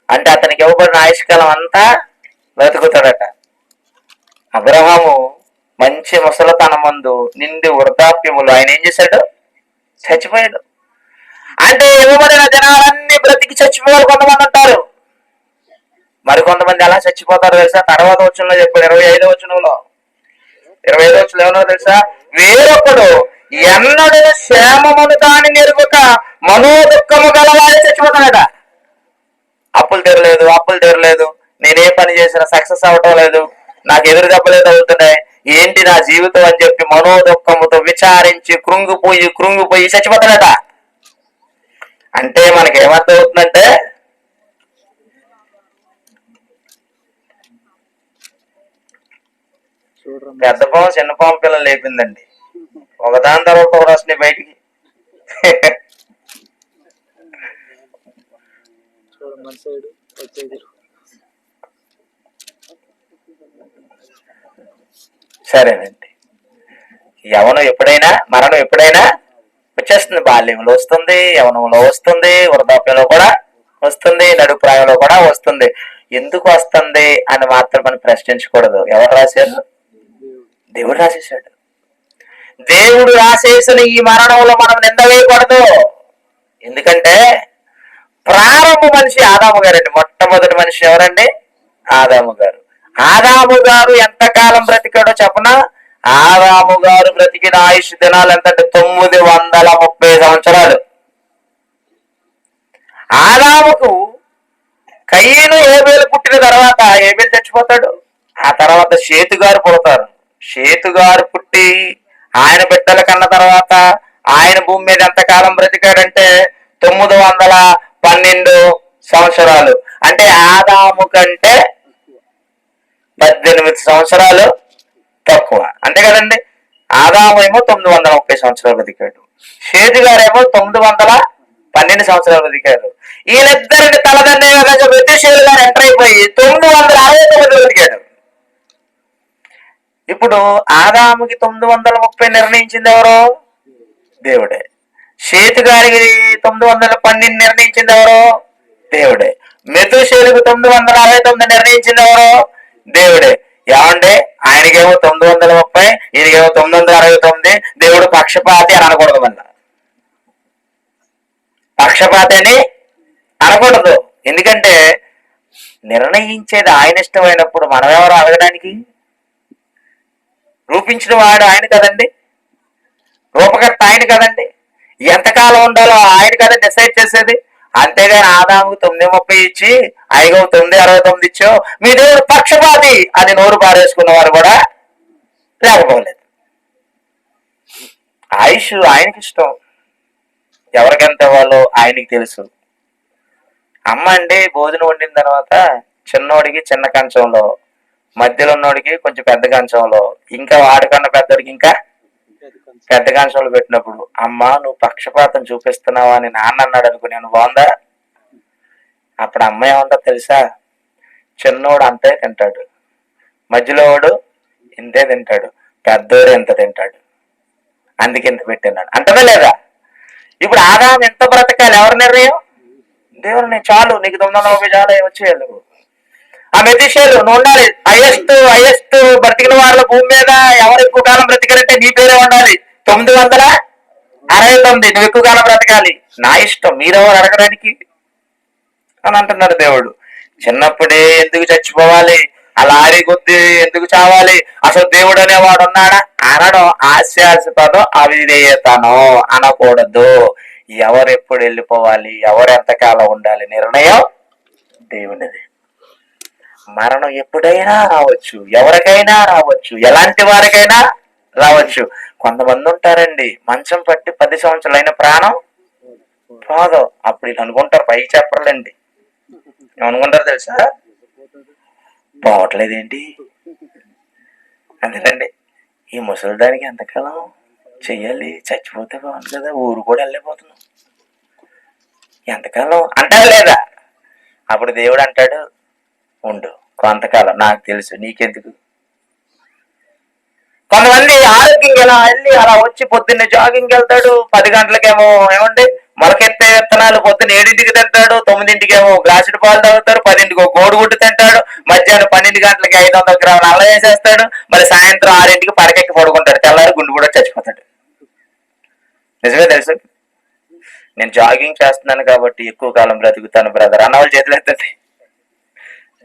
అంటే అతనికి ఇవ్వబడిన ఆయుష్కాలం అంతా బ్రతుకుతాడట. అబ్రహాము మంచి ముసలతనం మందు నిండి వృద్ధాప్యములు ఆయన ఏం చేశాడు? చచ్చిపోయాడు. అంటే ఇవ్వబడిన జనాలన్నీ బ్రతికి చచ్చిపోవాలి కొంతమంది అంటారు. మరి కొంతమంది ఎలా చచ్చిపోతారు తెలుసా? తర్వాత వచనంలో చెప్పాడు, 25వ వచనంలో. 25వ వచనంలో ఏమన్నా తెలుసా? వేరొకడు ఎన్నడూ క్షేమమును దాని నెరుగుక మనోదుఖము గలవాడే చచ్చిపోతాడట. అప్పులు తెరలేదు, నేనే పని చేసినా సక్సెస్ అవ్వటం లేదు, నాకు ఎదురు దెబ్బలే తగులుతున్నాయి, ఏంటి నా జీవితం అని చెప్పి మనోదుఖముతో విచారించి కృంగిపోయి చచ్చిపోతాడట. అంటే మనకి ఏమర్థం అవుతుందంటే, పెద్ద పాము చిన్న పాము పిల్లలు లేపిందండి. ఒకదాని తర్వాత ఒకటి వస్తున్నాయి బయటికి. సరేనండి. మరణం ఎప్పుడైనా వచ్చేస్తుంది. బాల్యంలో వస్తుంది, యవనంలో వస్తుంది, వృద్ధాప్యంలో కూడా వస్తుంది, నడుప్రాయంలో కూడా వస్తుంది. ఎందుకు వస్తుంది అని మాత్రం మనం ప్రశ్నించకూడదు. ఎవరు రాశారు? దేవుడు రాసేసాడు. దేవుడు రాసేసిన ఈ మరణంలో మనం నింద వేయకూడదు. ఎందుకంటే ప్రారంభ మనిషి ఆదాము గారండి. మొట్టమొదటి మనిషి ఎవరండి? ఆదాము గారు. ఆదాము గారు ఎంతకాలం బ్రతికాడో చెప్పనా? ఆదాము గారు బ్రతికిన ఆయుష్ దినాలు ఎంతంటే 930 సంవత్సరాలు. ఆదాముకు కయ్యను ఏబేలు పుట్టిన తర్వాత ఏబేలు చచ్చిపోతాడు. ఆ తర్వాత షేతు గారు పుడతారు. షేతు గారు పుట్టి ఆయన బిడ్డల కన్న తర్వాత ఆయన భూమి మీద ఎంతకాలం బ్రతికాడంటే 912 సంవత్సరాలు. అంటే ఆదాము కంటే 18 సంవత్సరాలు తక్కువ. అంతే కదండి. ఆదాము ఏమో 930 సంవత్సరాలు బతికాడు, షేతు గారేమో 912 సంవత్సరాలు బతికారు. వీళ్ళిద్దరిని తలదండే బ్రిటిష్ గారు ఎంటర్ అయిపోయి 969 బతికాడు. ఇప్పుడు ఆదాముకి 930 నిర్ణయించింది ఎవరు? దేవుడే. షేతు గారికి 912 నిర్ణయించింది ఎవరు? దేవుడే. మెతుషేలుకు 969 నిర్ణయించింది ఎవరు? దేవుడే. ఏమంటే ఆయనకేమో 930, ఈయనకేమో 969. దేవుడు పక్షపాతి అని అనకూడదు. మళ్ళా పక్షపాతి అని అనకూడదు. ఎందుకంటే నిర్ణయించేది ఆయన ఇష్టమైనప్పుడు మనం ఎవరు అడగడానికి? రూపించిన వాడు ఆయన కదండి, రూపకర్త ఆయన కదండి, ఎంతకాలం ఉండాలో ఆయన కదా డిసైడ్ చేసేది. అంతేగాని ఆదాముకు 930 ఇచ్చి ఐగో 969 ఇచ్చో మీ దేవుడు పక్షపాతి అని నోరు పారేసుకున్న వారు కూడా లేకపోలేదు. ఆయుష్ ఆయనకి ఇష్టం, ఎవరికెంత ఇవ్వాలో ఆయనకి తెలుసు. అమ్మ అండి భోజనం వండిన తర్వాత చిన్నోడికి చిన్న కంచంలో, మధ్యలో ఉన్నోడికి కొంచెం పెద్ద కంచంలో, ఇంకా వాడికన్నా పెద్దోడికి ఇంకా పెద్ద కంచంలో పెట్టినప్పుడు అమ్మ నువ్వు పక్షపాతం చూపిస్తున్నావా అని నాన్న అన్నాడు అనుకో, నేను బాగుందా? అప్పుడు అమ్మ ఏమంటా తెలుసా? చిన్నోడు అంతే తింటాడు, మధ్యలో వాడు ఇంతే తింటాడు, పెద్దోడు ఎంత తింటాడు, అందుకే ఇంత పెట్టినాడు అంటదా లేదా? ఇప్పుడు ఆదాం ఎంత బ్రతకాలి? ఎవరి నిర్ణయం? దేవుని. చాలు నీకు 940 చాలు వచ్చేయాలి. ఆ మెతిషేలు నువ్వు ఉండాలి. హైయెస్ట్ బ్రతికిన వాళ్ళ భూమి మీద ఎవరు ఎక్కువ కాలం బ్రతికారంటే నీ పేరే ఉండాలి. 969. నువ్వు ఎక్కువ కాలం బ్రతకాలి. నా ఇష్టం, మీరెవరు అడగడానికి అని అంటున్నాడు దేవుడు. చిన్నప్పుడే ఎందుకు చచ్చిపోవాలి? అలా ఆరి కొద్ది ఎందుకు చావాలి? అసలు దేవుడు అనేవాడు ఉన్నాడా అనడం హాస్యాస్పదం, అవిధేయతను అనకూడదు. ఎవరు ఎప్పుడు వెళ్ళిపోవాలి, ఎవరు ఎంతకాలం ఉండాలి నిర్ణయం దేవునిది. మరణం ఎప్పుడైనా రావచ్చు, ఎవరికైనా రావచ్చు, ఎలాంటి వారికైనా రావచ్చు. కొంతమంది ఉంటారండి మంచం పట్టి 10 సంవత్సరాలైన ప్రాణం పోదు. అప్పుడు ఇది అనుకుంటారు, పైకి చెప్పర్లేండి, ఏమనుకుంటారు తెలుసా? పోవట్లేదేంటి అందుకండి ఈ ముసలిదానికి ఎంతకాలం చెయ్యాలి, చచ్చిపోతే బాగుంది కదా, ఊరు కూడా వెళ్ళిపోతున్నాం, ఎంతకాలం అంటారు లేదా? అప్పుడు దేవుడు అంటాడు ఉండు కొంతకాలం, నాకు తెలుసు, నీకెందుకు. కొంతమంది ఆరోగ్యంగా ఎలా వెళ్ళి అలా వచ్చి పొద్దున్నే జాగింగ్కి వెళ్తాడు, 10 గంటలకేమో ఏమండి మొలకెత్తే విత్తనాలు పొద్దున్న 7ంటికి తింటాడు, 9ంటికేమో గ్లాసుడు పాలు తాగుతాడు, 10ంటికి ఒక కోడిగుడ్డు తింటాడు, మధ్యాహ్నం 12 గంటలకి 500 గ్రాములు అల్లం వేసేస్తాడు, మరి సాయంత్రం 6ంటికి పడకెక్కి పడుకుంటాడు, తెల్లారి గుండు కూడా చచ్చిపోతాడు. నిజమే తెలుసు. నేను జాగింగ్ చేస్తున్నాను కాబట్టి ఎక్కువ కాలం బ్రతుకుతాను బ్రదర్ అన్న వాళ్ళు చేతులు ఎత్తండి.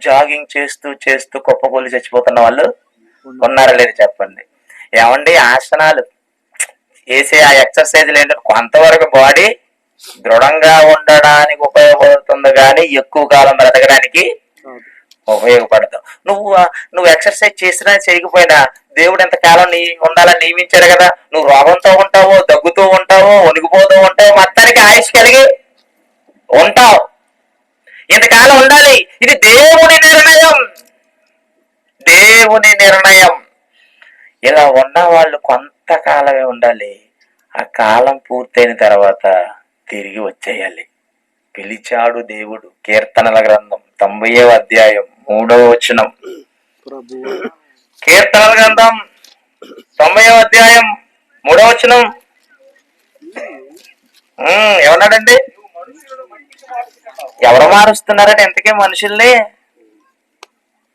జాగింగ్ చేస్తూ చేస్తూ కుప్పకూలి చచ్చిపోతున్న వాళ్ళు ఉన్నారా లేదు చెప్పండి. ఏమండి ఆసనాలు వేసే ఆ ఎక్సర్సైజ్లు ఏంటంటే కొంతవరకు బాడీ దృఢంగా ఉండడానికి ఉపయోగపడుతుంది, కానీ ఎక్కువ కాలం బ్రతకడానికి ఉపయోగపడతావు. నువ్వు ఎక్సర్సైజ్ చేసినా చేయకపోయినా దేవుడు ఎంతకాలం ఉండాలని నియమించాడు కదా. నువ్వు రోగంతో ఉంటావో, దగ్గుతూ ఉంటావో, వణిగిపోతూ ఉంటావో, మొత్తానికి ఆయుష్ కలిగి ఉంటావు. ఇంతకాలం ఉండాలి. ఇది దేవుని నిర్ణయం, దేవుని నిర్ణయం. ఇలా ఉన్న వాళ్ళు కొంతకాలమే ఉండాలి, ఆ కాలం పూర్తయిన తర్వాత తిరిగి వచ్చేయాలి. పిలిచాడు దేవుడు. కీర్తనల గ్రంథం 90వ అధ్యాయం 3వ వచనం. కీర్తనల గ్రంథం 90వ అధ్యాయం 3వ వచనం ఏమన్నాడండి? ఎవరు మారుస్తున్నారని ఎంతకే మనుషుల్ని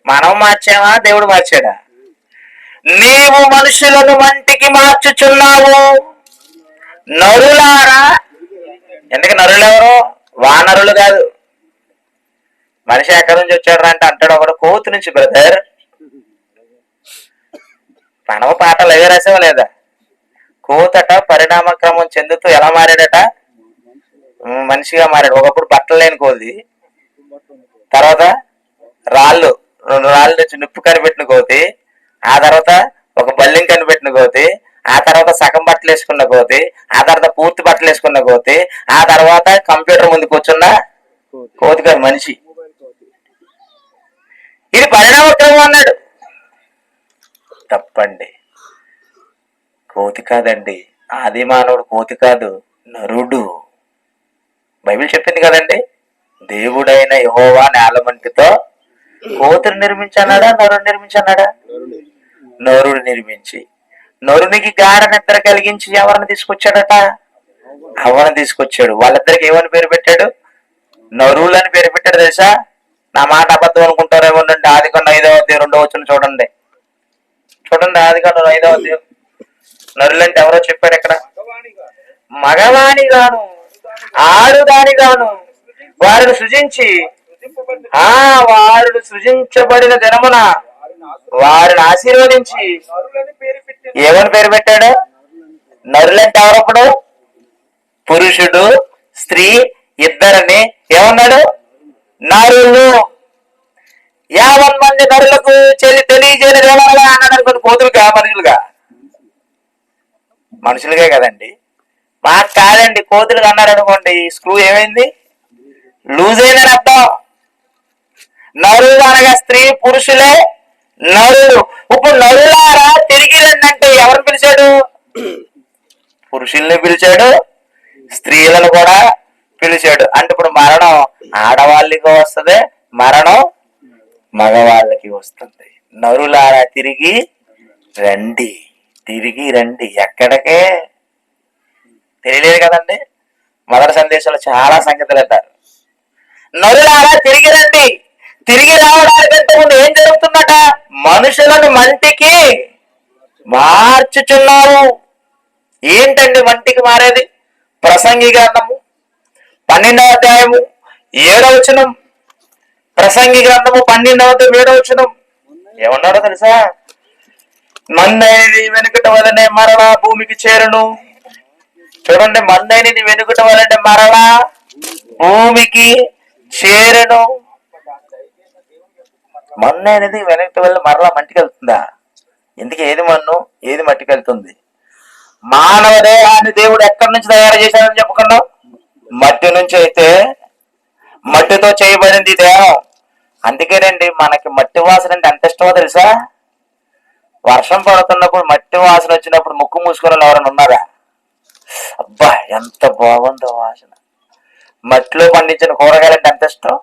మనం మార్చామా, దేవుడు మార్చాడా? నీవు మనుషులను వంటికి మార్చుచున్నావు. నరులారా, ఎందుకు నరులు ఎవరు? వానరులు కాదు. మనిషి ఎక్కడి నుంచి వచ్చాడు అంటే అంటాడు ఒకడు, కోతు నుంచి బ్రదర్. మనము పాటలు అవే రాసేవా లేదా? కోతట పరిణామ క్రమం చెందుతూ ఎలా మారాడట? మనిషిగా మారాడు. ఒకప్పుడు బట్టలు లేని కోతి, తర్వాత రాళ్ళు నుంచి నిప్పు కనిపెట్టిన కోతి, ఆ తర్వాత ఒక బల్లిం కనిపెట్టిన కోతి, ఆ తర్వాత సగం బట్టలు వేసుకున్న కోతి, ఆ తర్వాత పూర్తి బట్టలు వేసుకున్న కోతి, ఆ తర్వాత కంప్యూటర్ ముందు కూర్చున్న కోతి కాదు, మనిషి. ఇది పరిణామక్రమం అన్నాడు. తప్పండి, కోతి కాదండి. ఆది మానవుడు కోతి కాదు, నరుడు. బైబిల్ చెప్పింది కదండి, దేవుడైన యెహోవా నేలమంటితో కోతిని నిర్మించన్నాడా, నరుడు నిర్మించన్నాడా? నరుడు నిర్మించి, నరునికి గాఢ నిద్ర కలిగించి ఎవరిని తీసుకొచ్చాడట? అవ్వని తీసుకొచ్చాడు. వాళ్ళిద్దరికి ఏమని పేరు పెట్టాడు? నరులు అని పేరు పెట్టాడు. తెలుసా? నా మాట అబద్ధం అనుకుంటారేమోనండి. ఆదికాండం 5వ అధ్యాయం 2వ వచనం చూడండి. ఆదికాండం 5వ అధ్యాయం. నరులు అంటే ఎవరో చెప్పాడు ఇక్కడ. మగవాణి గాను ఆడుదాని గాను వారిని సృజించి, వారు సృజించబడిన దినమున వారిని ఆశీర్వదించి ఏమని పేరు పెట్టాడు? నరులంటే ఎవరప్పుడు? పురుషుడు స్త్రీ ఇద్దరని ఏమన్నాడు? నరులు. 50 మంది నరులకు తెలియజేయని ఏమన్నా అన్నాడు అనుకోండి. కోతులుగా మనుషులుగా కదండి. మాకు కాదండి, కోతులుగా అన్నారు అనుకోండి. స్క్రూ ఏమైంది? లూజ్ అయిందని అర్థం. నరులు అనగా స్త్రీ పురుషులే నరులు. ఇప్పుడు నరులారా తిరిగి రండి అంటే ఎవరిని పిలిచాడు? పురుషుల్ని పిలిచాడు, స్త్రీలను కూడా పిలిచాడు. అంటే ఇప్పుడు మరణం ఆడవాళ్ళకి వస్తుంది, మరణం మగవాళ్ళకి వస్తుంది. నరులారా తిరిగి రండి. ఎక్కడికే తెలియలేదు కదండి. మొదటి సందేశంలో చాలా సంగతులు అంటారు. నరులారా తిరిగి రండి. తిరిగి రావడానికంటే ముందు ఏం జరుగుతుందట? మనుషులను మంటికి మార్చుచున్నారు. ఏంటండి మంటికి మారేది? ప్రసంగి గ్రంథము 12వ అధ్యాయము 7వ వచనం. ప్రసంగి గ్రంథము 12వ అధ్యాయం 7వ వచనం ఏమన్నాడో తెలుసా? మందైనది వెనుకట వలనే మరలా భూమికి చేరును. చూడండి, మందైనది వెనుకట వలనే మరలా భూమికి చేరును. మన్ను అనేది వెనక్కి వెళ్ళి మరలా మట్టికి వెళ్తుందా? ఎందుకు? ఏది మన్ను, ఏది మట్టికి వెళ్తుంది? మానవ దేహాన్ని దేవుడు ఎక్కడి నుంచి తయారు చేశాడని చెప్పుకున్నాం? మట్టి నుంచి. అయితే మట్టితో చేయబడింది దేహం. అందుకేనండి మనకి మట్టి వాసన అంటే ఎంత ఇష్టమో తెలుసా? వర్షం పడుతున్నప్పుడు మట్టి వాసన వచ్చినప్పుడు ముక్కు మూసుకొని ఎవరైనా ఉన్నారా? అబ్బా ఎంత బాగుందో వాసన. మట్టిలో పండించిన కూరగాయలంటే ఎంత ఇష్టం.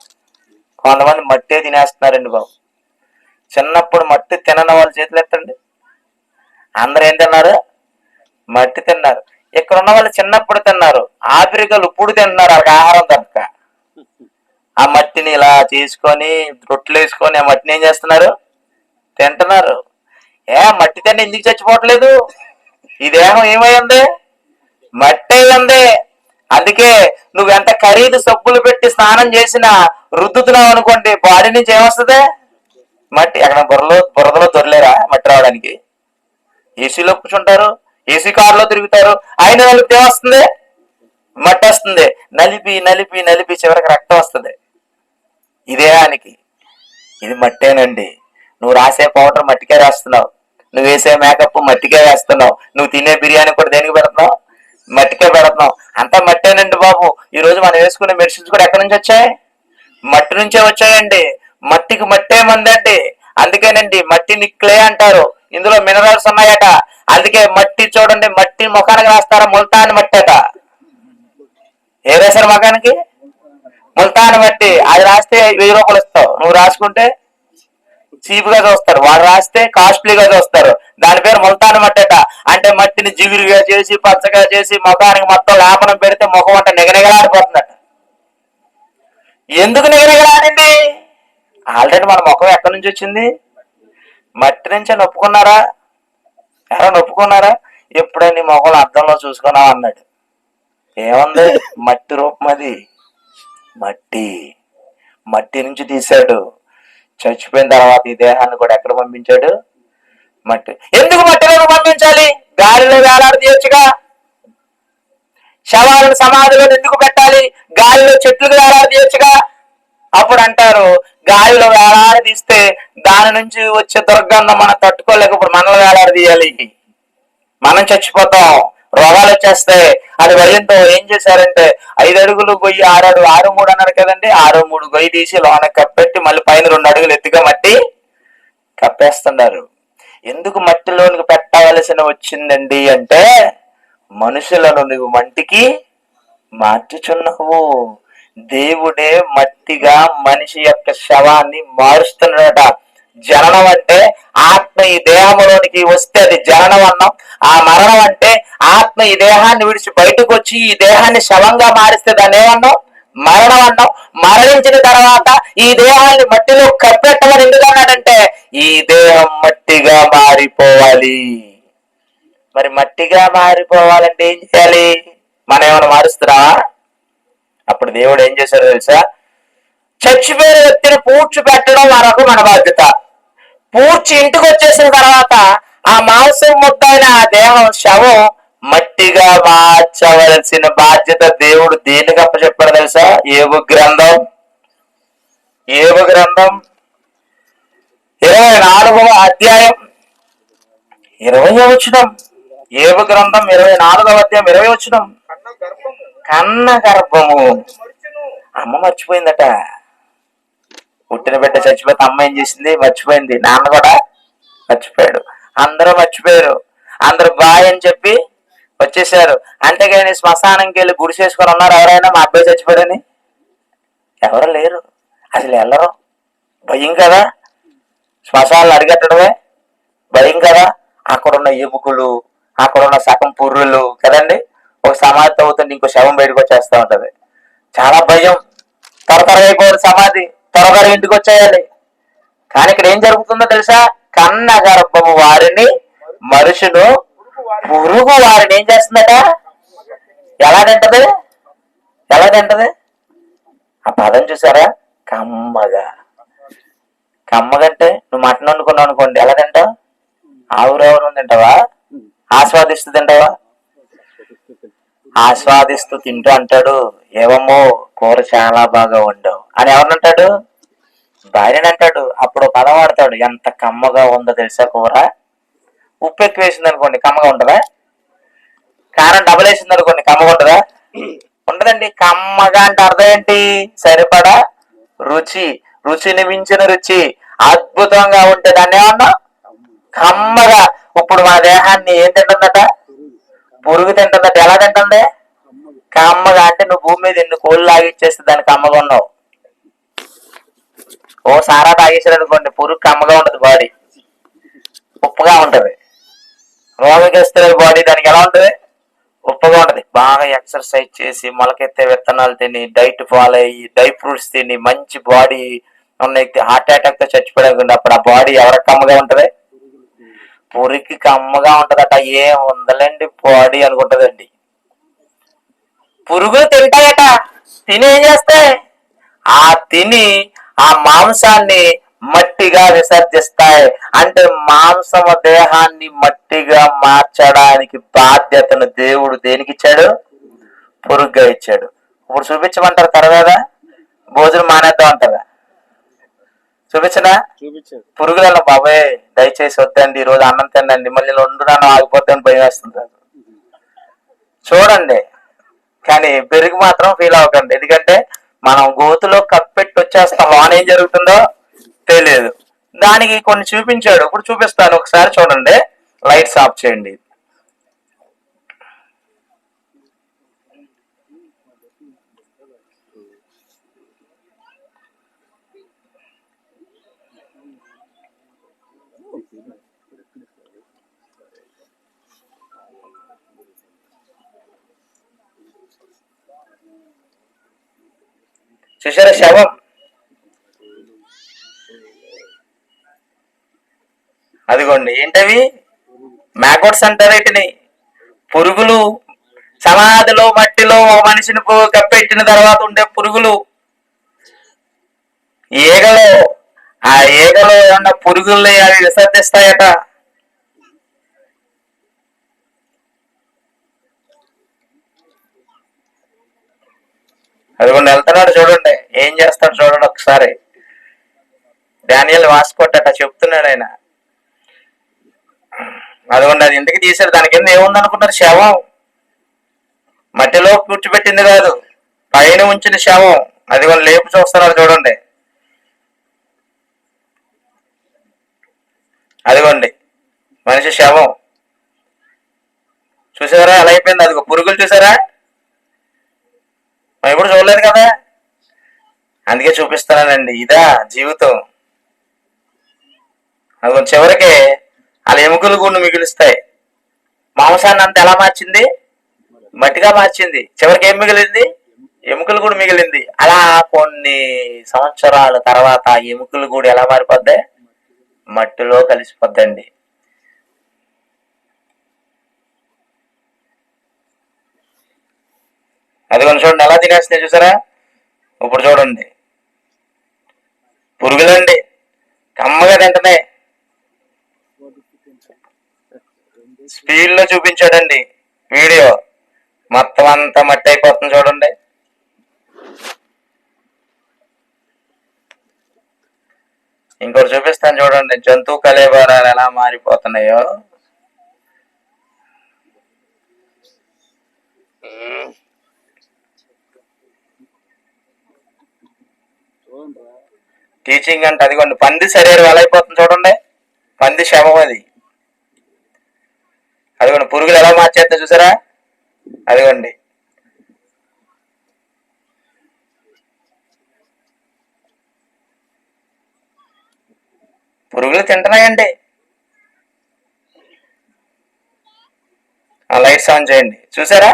కొంతమంది మట్టే తినేస్తున్నారండి బాబు. చిన్నప్పుడు మట్టి తినని వాళ్ళ చేతులు ఎత్తండి. అందరూ ఏం తిన్నారు? మట్టి తిన్నారు. ఇక్కడ ఉన్న వాళ్ళు చిన్నప్పుడు తిన్నారు. ఆఫ్రికాలు ఇప్పుడు తింటున్నారు. వాళ్ళకి ఆహారం దొరక ఆ మట్టిని ఇలా చేసుకొని రొట్టెలు వేసుకొని ఆ మట్టిని ఏం చేస్తున్నారు? తింటున్నారు. మట్టి తిన్న ఎందుకు చచ్చిపోవట్లేదు? ఈ దేహం ఏమైంది? మట్టి అయింది. అందుకే నువ్వెంత ఖరీదు సబ్బులు పెట్టి స్నానం చేసినా రుద్దుతున్నావు అనుకోండి, బాడీ నుంచి ఏమొస్తుంది? మట్టి. అక్కడ బురదలో దొరలేరా మట్టి రావడానికి? ఏసీలో కూర్చుంటారు, ఏసీ కారులో తిరుగుతారు, అయినా నలిపితే ఏమొస్తుంది? మట్టి వస్తుంది. నలిపి చివరికి రక్తం వస్తుంది. ఈ దేహానికి ఇది మట్టేనండి. నువ్వు రాసే పౌడర్ మట్టికే రాస్తున్నావు, నువ్వు వేసే మేకప్ మట్టికే వేస్తున్నావు, నువ్వు తినే బిర్యానీ కూడా దేనికి పెడుతున్నావు? మట్టికే పెడుతున్నావు. అంతా మట్టేనండి బాబు. ఈ రోజు మనం వేసుకునే మెడిసిన్స్ కూడా ఎక్కడి నుంచి వచ్చాయి? మట్టి నుంచే వచ్చాయండి. మట్టికి మట్టే మందండి. అందుకేనండి మట్టిని క్లే అంటారు. ఇందులో మినరల్స్ ఉన్నాయట. అందుకే మట్టి చూడండి, మట్టి ముఖానికి రాస్తారా? ముల్తాని మట్టి అట. ఏ రాశారు ముఖానికి? ముల్తాని మట్టి. అది రాస్తే 1000 రూపాయలు ఇస్తావు. నువ్వు రాసుకుంటే చీప్ గా చూస్తారు, వాడు రాస్తే కాస్ట్లీగా చూస్తారు. దాని పేరు ముల్తాని మట్టి అట. అంటే మట్టిని జిగురుగా చేసి పచ్చగా చేసి ముఖానికి మొత్తం లేపనం పెడితే ముఖం అంటే నిగనిగలాడిపోతుందట. ఎందుకు నిగనిగలాడింది? ఆల్రెడీ మన ముఖం ఎక్కడి నుంచి వచ్చింది? మట్టి నుంచి. నొప్పుకున్నారా? ఎవరైనా నొప్పుకున్నారా? ఎప్పుడైనా ముఖంలో అద్దంలో చూసుకున్నావు అన్నాడు. ఏముంది? మట్టి రూపం అది. మట్టి నుంచి తీశాడు. చచ్చిపోయిన తర్వాత ఈ దేహాన్ని కూడా ఎక్కడ పంపించాడు? మట్టి. ఎందుకు మట్టిలోకి పంపించాలి? గాలిలో వేలాడదీయొచ్చుగా. శవాలను సమాధిలో ఎందుకు పెట్టాలి? గాలిలో చెట్లకు వేలాడదీయొచ్చుగా. అప్పుడు అంటారు, గాలిలో వేలాడదీస్తే దాని నుంచి వచ్చే దుర్గంధం మనం తట్టుకోలేక ఇప్పుడు మనల్ని వేలాడదీయాలి, మనం చచ్చిపోతాం, రోగాలు వచ్చేస్తాయి. అది భయంతో ఏం చేశారంటే 5 అడుగులు గొయ్యి 6 అడుగు 6 3 అన్నారు కదండి, 6 3 గొయ్యి తీసి లోన కప్పెట్టి మళ్ళీ పైన 2 అడుగులు ఎత్తుగా మట్టి కప్పేస్తున్నారు. ఎందుకు మట్టిలోనికి పెట్టవలసిన వచ్చిందండి అంటే, మనుషులను నువ్వు మంటికి మార్చుచున్నావు. దేవుడే మట్టిగా మనిషి యొక్క శవాన్ని మారుస్తున్నాడట. జననం అంటే ఆత్మ ఈ దేహంలోనికి వస్తే అది జననం అన్నాం. ఆ మరణం అంటే ఆత్మ ఈ దేహాన్ని విడిచి బయటకు వచ్చి ఈ దేహాన్ని శవంగా మారిస్తే దాన్ని ఏమన్నాం? మరణం అన్నాం. మరణించిన తర్వాత ఈ దేహాన్ని మట్టిలో కప్పెట్టమని ఎందుకన్నాడంటే ఈ దేహం మట్టిగా మారిపోవాలి. మరి మట్టిగా మారిపోవాలంటే ఏం చేయాలి? మనం ఏమైనా మారుస్తున్నావా? అప్పుడు దేవుడు ఏం చేశాడో తెలుసా? చచ్చిపోయిన వ్యక్తిని పూడ్చిపెట్టడం వరకు మన బాధ్యత. పూడ్చి ఇంటికి వచ్చేసిన తర్వాత ఆ మాంసం ముద్దైన ఆ దేహం శవం మట్టిగా మార్చవలసిన బాధ్యత దేవుడు దేనికి అప్పచెప్పాడు తెలుసా? ఏబు గ్రంథం 24వ అధ్యాయం 20వ వచనం. ఏబు గ్రంథం 24వ అధ్యాయం 20వ వచనం. కన్న గర్భము అమ్మ మర్చిపోయిందట. పుట్టిన బిడ్డ చచ్చిపోతే అమ్మ ఏం చేసింది? మర్చిపోయింది. నాన్న కూడా మర్చిపోయాడు. అందరూ మర్చిపోయారు. అందరూ బాయ్ అని చెప్పి వచ్చేసారు. అంతేగాని శ్మశానంకి వెళ్ళి గుడిసేసుకొని ఉన్నారు ఎవరైనా మా అబ్బాయి చచ్చిపోయాడని? ఎవరు లేరు. అసలు వెళ్ళరు. భయం కదా. శ్మశానాలు అడిగట్టడమే భయం కదా. అక్కడున్న ఎముకలు, అక్కడున్న సగం పుర్రులు కదండి. ఒక సమాధి అవుతుంది, ఇంకో శవం బయటకు వచ్చేస్తా ఉంటది. చాలా భయం. త్వరగా అయిపోయింది సమాధి, త్వరగా ఇంటికి వచ్చేయాలి. కానీ ఇక్కడ ఏం జరుగుతుందో తెలుసా? కన్న గర్భము వారిని మనుషులు పురుగు వారిని ఏం చేస్తుందట? ఎలా తింటది? ఆ పదం చూసారా? కమ్మగా. కమ్మగంటే నువ్వు మటన్ వండుకున్నావు అనుకోండి, ఎలా తింటావు? ఆవురెవరు తింటావా? ఆస్వాదిస్తూ తింటావా? ఆస్వాదిస్తూ తింటూ అంటాడు, ఏమమ్మో కూర చాలా బాగా వండావు అని ఎవరినంటాడు? భార్యని అంటాడు. అప్పుడు పదం వాడతాడు, ఎంత కమ్మగా ఉందో తెలుసా కూర. ఉప్పు ఎక్కువ వేసింది అనుకోండి కమ్మగా ఉంటుందా? కారం డబల్ వేసింది అనుకోండి కమ్మగా ఉంటుందా? ఉండదండి. కమ్మగా అంటే అర్థం ఏంటి? సరిపడా రుచి, రుచిని మించిన రుచి, అద్భుతంగా ఉంటే దాన్ని ఏమన్నా కమ్మగా. ఇప్పుడు మన దేహాన్ని ఏం తింటుందట? పురుగు తింటుందట. ఎలా తింటుంది? కమ్మగా. అంటే నువ్వు భూమి మీద ఎన్ని కోళ్ళు లాగిచ్చేస్తే దానికి కమ్మగా ఉన్నావు. ఓ సారా తాగేసాడు అనుకోండి, పురుగు కమ్మగా ఉంటుంది, బాడీ ఉప్పుగా ఉంటది. రోగగ్రస్తుల బాడీ దానికి ఎలా ఉంటది? ఉప్పుగా ఉంటది. బాగా ఎక్సర్సైజ్ చేసి మొలకెత్తే విత్తనాలు తిని డైట్ ఫాలో అయ్యి డ్రై ఫ్రూట్స్ తిని మంచి బాడీ ఉన్నాయి, హార్ట్ అటాక్ తో చచ్చిపోయాడు. అప్పుడు ఆ బాడీ ఎవరికి కమ్మగా ఉంటది? పురికి కమ్మగా ఉంటదట. ఏం ఉందలేండి బాడీ అనుకుంటదండి. పురుగులు తింటాయట. తిని ఏం చేస్తాయి? తిని ఆ మాంసాన్ని మట్టిగా విసర్జిస్తాయి. అంటే మాంసము దేహాన్ని మట్టిగా మార్చడానికి బాధ్యతను దేవుడు దేనికి ఇచ్చాడు? పురుగుగా ఇచ్చాడు. ఇప్పుడు చూపించమంటారు తర్వాత భోజనం మానేద్దాం అంటారా? చూపించనా? పురుగులలో బాబాయ్ దయచేసి వద్దండి, ఈ రోజు అన్నం తినండి, మళ్ళీ 2 నాన్న ఆగిపోద్దని భయం వేస్తుంది. చూడండి, కానీ పెరుగు మాత్రం ఫీల్ అవ్వకండి. ఎందుకంటే మనం గోతులో కప్పెట్టి వచ్చేస్తాం, లోన ఏం జరుగుతుందో తెలియదు. దానికి కొన్ని చూపించాడు. ఇప్పుడు చూపిస్తాను, ఒకసారి చూడండి. లైట్స్ ఆఫ్ చేయండి. చూసారా శవం? అదిగోండి. ఏంటవి? మ్యాగోట్స్ అంటారు వీటిని. పురుగులు. సమాధిలో మట్టిలో మనిషిని కప్పెట్టిన తర్వాత ఉండే పురుగులు. ఈగలు. ఆ ఈగలో ఉన్న పురుగుల్ని అవి విసర్జిస్తాయట. అదిగోండి వెళ్తున్నాడు చూడండి, ఏం చేస్తాడు చూడండి ఒకసారి. డానియల్ వాస్కోటట చెప్తున్నాడు ఆయన. అదిగోండి అది ఇంటికి తీశాడు. దాని కింద ఏముంది అనుకున్నారు? శవం. మట్టిలో కూర్చోబెట్టింది కాదు, పైన ఉంచిన శవం. అదిగోండి లేపు చూస్తున్నాడు చూడండి. అదిగోండి మనిషి శవం. చూసారా ఎలా అయిపోయింది? అదిగో పురుగులు చూసారా? ఎప్పుడు చూడలేదు కదా, అందుకే చూపిస్తున్నానండి. ఇదా జీవితం. అది చివరికి అలా ఎముకలు గుండు మిగులుస్తాయి. మాంసాన్ని అంతా ఎలా మార్చింది? మట్టిగా మార్చింది. చివరికి ఏం మిగిలింది? ఎముకలు కూడా మిగిలింది. అలా కొన్ని సంవత్సరాల తర్వాత ఎముకలు కూడా ఎలా మారిపోద్ది? మట్టిలో కలిసిపోద్దండి. అది కొంచెం చూడండి ఎలా తినేస్తున్నాయి చూసారా. ఇప్పుడు చూడండి పురుగులండి కమ్మగా తింటున్నాయి. స్పీడ్ లో చూపించాడండి వీడియో, మొత్తం అంతా మట్టి అయిపోతుంది చూడండి. ఇంకోటి చూపిస్తాను చూడండి, జంతువు కళేబరాలు ఎలా మారిపోతున్నాయో. టీచింగ్ అంటే అదిగోండి పంది శరీరం ఎలా అయిపోతుంది చూడండి, పంది శవం అది. అదిగోండి పురుగులు ఎలా మార్చేస్తా చూసారా, అదిగోండి. పురుగులు తింటున్నాయండి. ఆ లైట్స్ ఆన్ చేయండి చూసారా.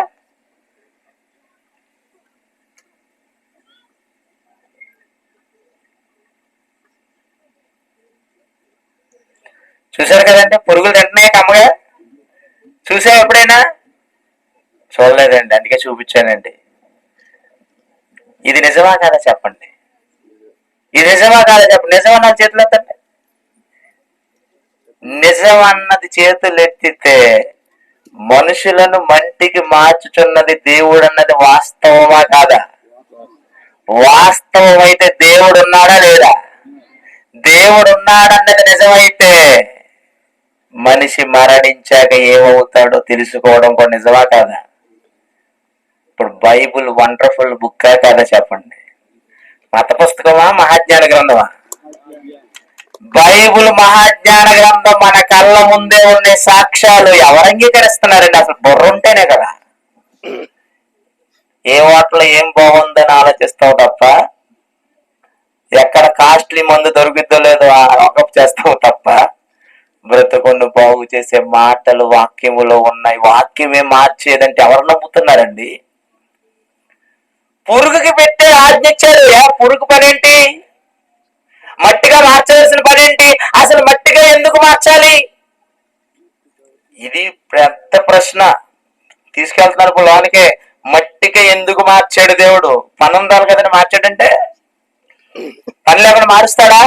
చూసారు కదండి పురుగులు తింటున్నాయి కమ్మగా. చూసా ఎప్పుడైనా? చూడలేదండి, అందుకే చూపించానండి. ఇది నిజమా కాదా చెప్పండి, ఇది నిజమా కాదా చెప్పండి. నిజమా చేతులు ఎత్తండి. నిజం అన్నది చేతులు ఎత్తితే మనుషులను మంటికి మార్చుచున్నది దేవుడు అన్నది వాస్తవమా కాదా? వాస్తవం అయితే దేవుడు ఉన్నాడా లేదా? దేవుడు ఉన్నాడన్నది నిజమైతే మనిషి మరణించాక ఏమవుతాడో తెలుసుకోవడం కూడా నిజమా కాదా? ఇప్పుడు బైబుల్ వండర్ఫుల్ బుక్కా కాదా చెప్పండి. మత పుస్తకమా మహాజ్ఞాన గ్రంథమా? బైబుల్ మహాజ్ఞాన గ్రంథం మన కళ్ళ ముందే ఉండే సాక్ష్యాలు ఎవరు అంగీకరిస్తున్నారండి? అసలు బుర్ర ఉంటేనే కదా. ఏ హోటల్లో ఏం బాగుందని ఆలోచిస్తావు తప్ప, ఎక్కడ కాస్ట్లీ మందు దొరుకుతుందో లేదో ఒకపు చేస్తావు తప్ప, బ్రతుకును బాగు చేసే మాటలు వాక్యములో ఉన్నాయి. వాక్యమే మార్చేదంటే ఎవరు నమ్ముతున్నారండి? పురుగుకి పెట్టే ఆజ్ఞ ఇచ్చారు. పురుగు పనేంటి? మట్టిగా మార్చవలసిన పనేంటి? అసలు మట్టిగా ఎందుకు మార్చాలి? ఇది పెద్ద ప్రశ్న. తీసుకెళ్తున్నారు లోనికే. మట్టిగా ఎందుకు మార్చాడు దేవుడు? పని ఉండాలి కదండి మార్చాడంటే. పని లేకుండా మారుస్తాడా?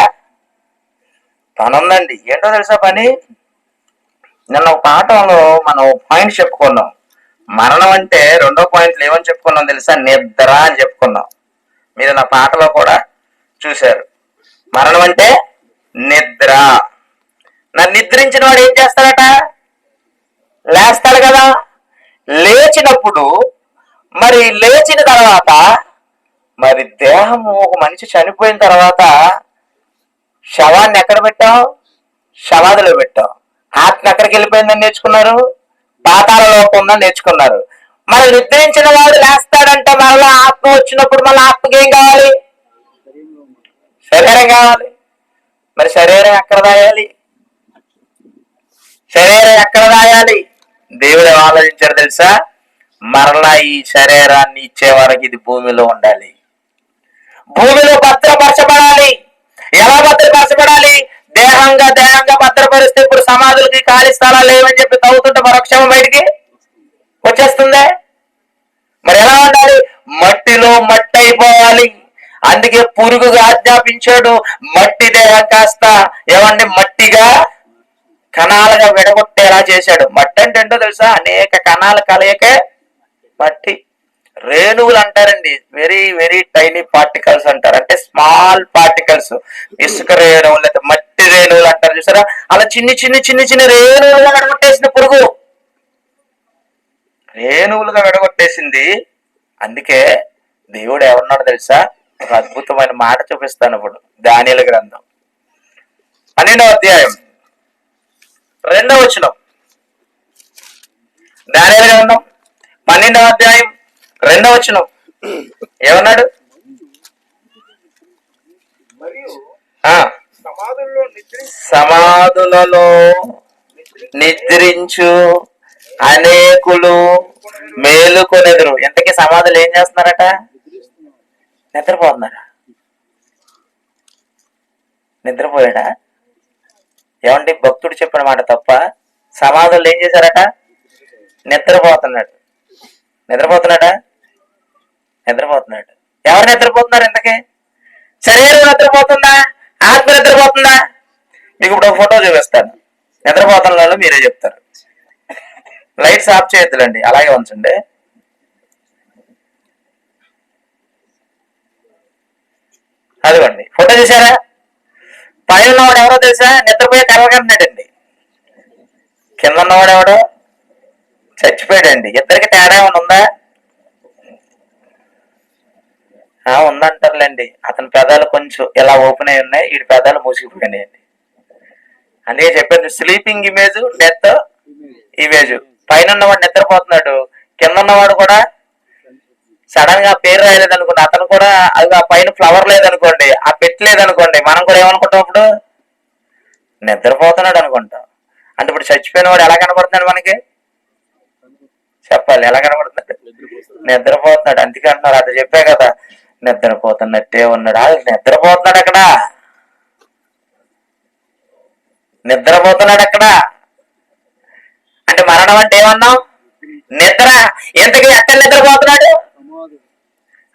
పని ఉందండి. ఏంటో తెలుసా పని? నిన్న ఒక పాఠంలో మనం పాయింట్ చెప్పుకున్నాం. మరణం అంటే రెండో పాయింట్లు ఏమని చెప్పుకున్నాం తెలుసా? నిద్ర అని చెప్పుకున్నాం. మీరు నా పాటలో కూడా చూశారు. మరణం అంటే నిద్ర. నన్ను నిద్రించిన వాడు ఏం చేస్తాడట? లేస్తాడు కదా. లేచినప్పుడు మరి లేచిన తర్వాత మరి దేహము, ఒక మనిషి చనిపోయిన తర్వాత శవాన్ని ఎక్కడ పెట్టాం? సమాధిలో పెట్టాం. ఆత్మ ఎక్కడికి వెళ్ళిపోయిందని నేర్చుకున్నారు? పాతాళ లోకం ఉందని నేర్చుకున్నారు. మరి నిద్రించిన వాడు లేస్తాడంటే మళ్ళీ ఆత్మ వచ్చినప్పుడు మళ్ళీ ఆత్మకి ఏం కావాలి? శరీరం కావాలి. మరి శరీరం ఎక్కడ దాయాలి? శరీరం ఎక్కడ దాయాలి? దేవుడు ఆలోచించారు తెలుసా? మరలా ఈ శరీరాన్ని ఇచ్చే వరకు ఇది భూమిలో ఉండాలి. భూమిలో భద్రపరచబడాలి. ఎలా భద్రపరచబడాలి? దేహంగా భద్రపరిస్తే ఇప్పుడు సమాధులకి ఖాళీ స్థలాలు లేవని చెప్పి తవ్వుతుంటే మరొక్షేమం బయటికి వచ్చేస్తుందే. మరి ఎలా ఉండాలి? మట్టిలో మట్టి అయిపోవాలి. అందుకే పురుగుగా ఆజ్ఞాపించాడు. మట్టి దేహం కాస్త ఏమండి మట్టిగా కణాలుగా విడగొట్టేలా చేశాడు. మట్టి అంటే ఏంటో తెలుసా? అనేక కణాల కలయికే మట్టి. రేణువులు అంటారండి, వెరీ వెరీ టైనీ పార్టికల్స్ అంటారు, అంటే స్మాల్ పార్టికల్స్. ఇసుక రేణువులు లేదా మట్టి రేణువులు అంటారు చూసారా? అలా చిన్ని రేణువులుగా విడగొట్టేసిన పురుగు, రేణువులుగా విడగొట్టేసింది. అందుకే దేవుడు ఏమన్నాడు తెలుసా? ఒక అద్భుతమైన మాట చూపిస్తాను ఇప్పుడు. దానియేలు గ్రంథం 12వ అధ్యాయం 2వ వచనం. దానియేలు గ్రంథం 12వ అధ్యాయం 2వ వచనం ఏమన్నాడు? సమాధులలో నిద్రించు అనేకులు మేలుకొనెదరు. ఇంతకీ సమాధులు ఏం చేస్తున్నారట? నిద్రపోతున్నారా? నిద్రపోయాడా? ఏమండి, భక్తుడు చెప్పిన మాట తప్ప? సమాధులు ఏం చేశారట? నిద్రపోతున్నాడు. నిద్రపోతున్నాడా? నిద్రపోతున్నాడు. ఎవరు నిద్రపోతున్నారు ఇంతకీ? శరీరం నిద్రపోతుందా? ఆత్మ నిద్రపోతుందా? మీకు ఇప్పుడు ఒక ఫోటో చూపిస్తాను. నిద్రపోతున్న మీరే చెప్తారు. లైట్స్ ఆఫ్ చేయొద్దులండి, అలాగే ఉంచండి. అదిగోండి ఫోటో చూసారా? పైన ఉన్నవాడు ఎవరో తెలుసా? నిద్రపోయే కలగంటున్నాడండి. కింద ఉన్నవాడు ఎవడో చచ్చిపోయాడండి. ఇద్దరికి తేడా ఏమైనా ఉందా? ఉందంటారులేండి. అతని పెదాలు కొంచెం ఇలా ఓపెన్ అయి ఉన్నాయి, వీడి పెదాలు మూసిపోయినాయండి. అందుకే చెప్పాను, స్లీపింగ్ ఇమేజ్, డెత్ ఇమేజ్. పైన ఉన్నవాడు నిద్రపోతున్నాడు, కింద ఉన్నవాడు కూడా సడన్ గా పేరు రాయలేదనుకోండి, అతను కూడా అది ఆ పైన ఫ్లవర్ లేదనుకోండి, ఆ పెట్టలేదనుకోండి, మనం కూడా ఏమనుకుంటాం ఇప్పుడు? నిద్రపోతున్నాడు అనుకుంటాం. అంటే ఇప్పుడు చచ్చిపోయిన వాడు ఎలా కనబడుతున్నాడు మనకి? చెప్పాలి, ఎలా కనబడుతున్నాడు? నిద్రపోతున్నాడు. అందుకే అంటున్నారు, అది చెప్పే కదా, నిద్రపోతున్నట్టే ఉన్నాడు. నిద్రపోతున్నాడు అక్కడ, నిద్రపోతున్నాడు అక్కడ. అంటే మరణం అంటే ఏమన్నాం? నిద్ర. ఎంతకీ ఎక్కడ నిద్రపోతున్నాడు?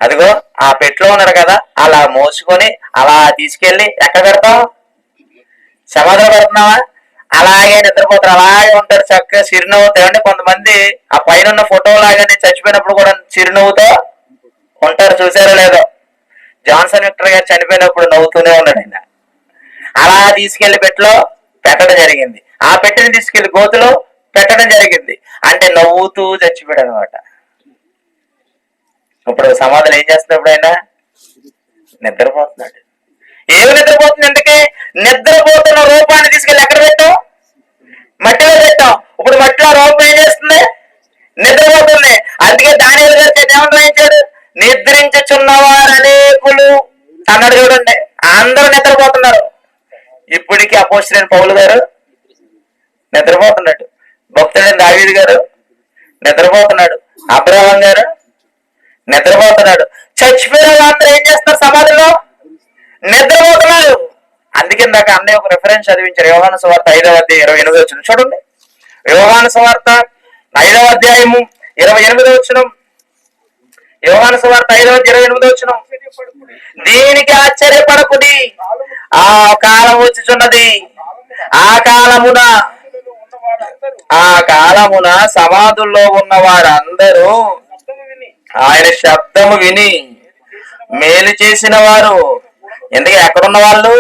అదిగో ఆ పెట్లో ఉన్నాడు కదా, అలా మోసుకొని అలా తీసుకెళ్లి ఎక్కడ పెడతాం? సమాధిలో పెడుతున్నావా? అలాగే నిద్రపోతారు, అలాగే ఉంటారు చక్కగా చిరునవ్వుతో. అంటే కొంతమంది ఆ పైన ఉన్న ఫోటో లాగానే చచ్చిపోయినప్పుడు కూడా చిరునవ్వుతో ఉంటారు, చూసారో లేదో? జాన్సన్ విక్టర్ గారు చనిపోయినప్పుడు నవ్వుతూనే ఉన్నాడు ఆయన. అలా తీసుకెళ్లి పెట్టలో పెట్టడం జరిగింది. ఆ పెట్టెని తీసుకెళ్లి గోతులో పెట్టడం జరిగింది. అంటే నవ్వుతూ చచ్చిపోయాడు అనమాట. ఇప్పుడు సమాధిలో ఏం చేస్తున్నప్పుడు ఆయన నిద్రపోతున్నాడు. ఏమి నిద్రపోతుంది? ఎందుకే? నిద్రపోతున్న రూపాన్ని తీసుకెళ్లి ఎక్కడ పెట్టాం? మట్టిలో పెట్టాం. ఇప్పుడు మట్టిలో రూపం ఏం చేస్తుంది? నిద్రపోతుంది. అందుకే దానియేలు గారు ఏమని రాయించాడు? నిద్రించుచున్నవారు అనేకులు అన్నాడు. చూడండి, అందరూ నిద్రపోతున్నారు. ఇప్పటికీ అపోస్తలుడైన పౌలు గారు నిద్రపోతున్నాడు, భక్తుడైన దావీదు గారు నిద్రపోతున్నాడు, అబ్రహాం గారు నిద్రపోతున్నాడు. చచ్చిపోయిన వాళ్ళందరూ ఏం చేస్తారు? సమాధిలో నిద్రపోతున్నారు. అందుకే ఇందాక అన్నయ్య ఒక రిఫరెన్స్ చదివించారు, యోహాను సువార్త 5వ అధ్యాయం 28వ వచనం. చూడండి, యోహాను సువార్త 5వ అధ్యాయము 28వ వచనం. యోహాను సువార్త 5వ అధ్యాయం 28వ వచనం. దీనికి ఆశ్చర్యపడకుడి, ఆ కాలం వచ్చుచున్నది, ఆ కాలమున సమాధుల్లో ఉన్న వారందరూ ఆయన శబ్దము విని మేలు చేసిన వారు. ఎందుకు? ఎక్కడున్న వాళ్ళు?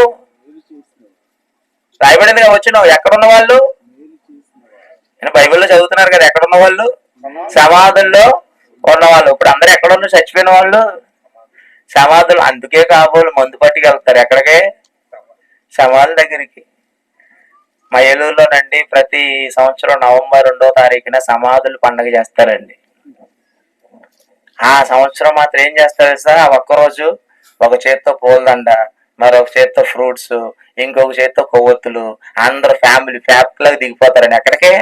రాయబడింది వచ్చిన ఎక్కడున్న వాళ్ళు? బైబిల్లో చదువుతున్నారు కదా, ఎక్కడున్న వాళ్ళు? సమాధుల్లో ఉన్నవాళ్ళు. ఇప్పుడు అందరు ఎక్కడున్నారు? చచ్చిపోయిన వాళ్ళు సమాధులు. అందుకే కాబోలు మందు పట్టుకు వెళ్తారు. ఎక్కడికి? సమాధుల దగ్గరికి. మా ఏలూరులోనండి ప్రతి సంవత్సరం నవంబర్ 2వ తారీఖున సమాధులు పండుగ చేస్తారండి. ఆ సంవత్సరం మాత్రం ఏం చేస్తారు సార్? ఒక్కరోజు ఒక చేత్తో పూలదండ, మరొక చేత్తో ఫ్రూట్స్, ఇంకొక చేత్తో కొవ్వొత్తులు, అందరూ ఫ్యామిలీ ఫ్యాక్టరీలకు దిగిపోతారండి. ఎక్కడికి?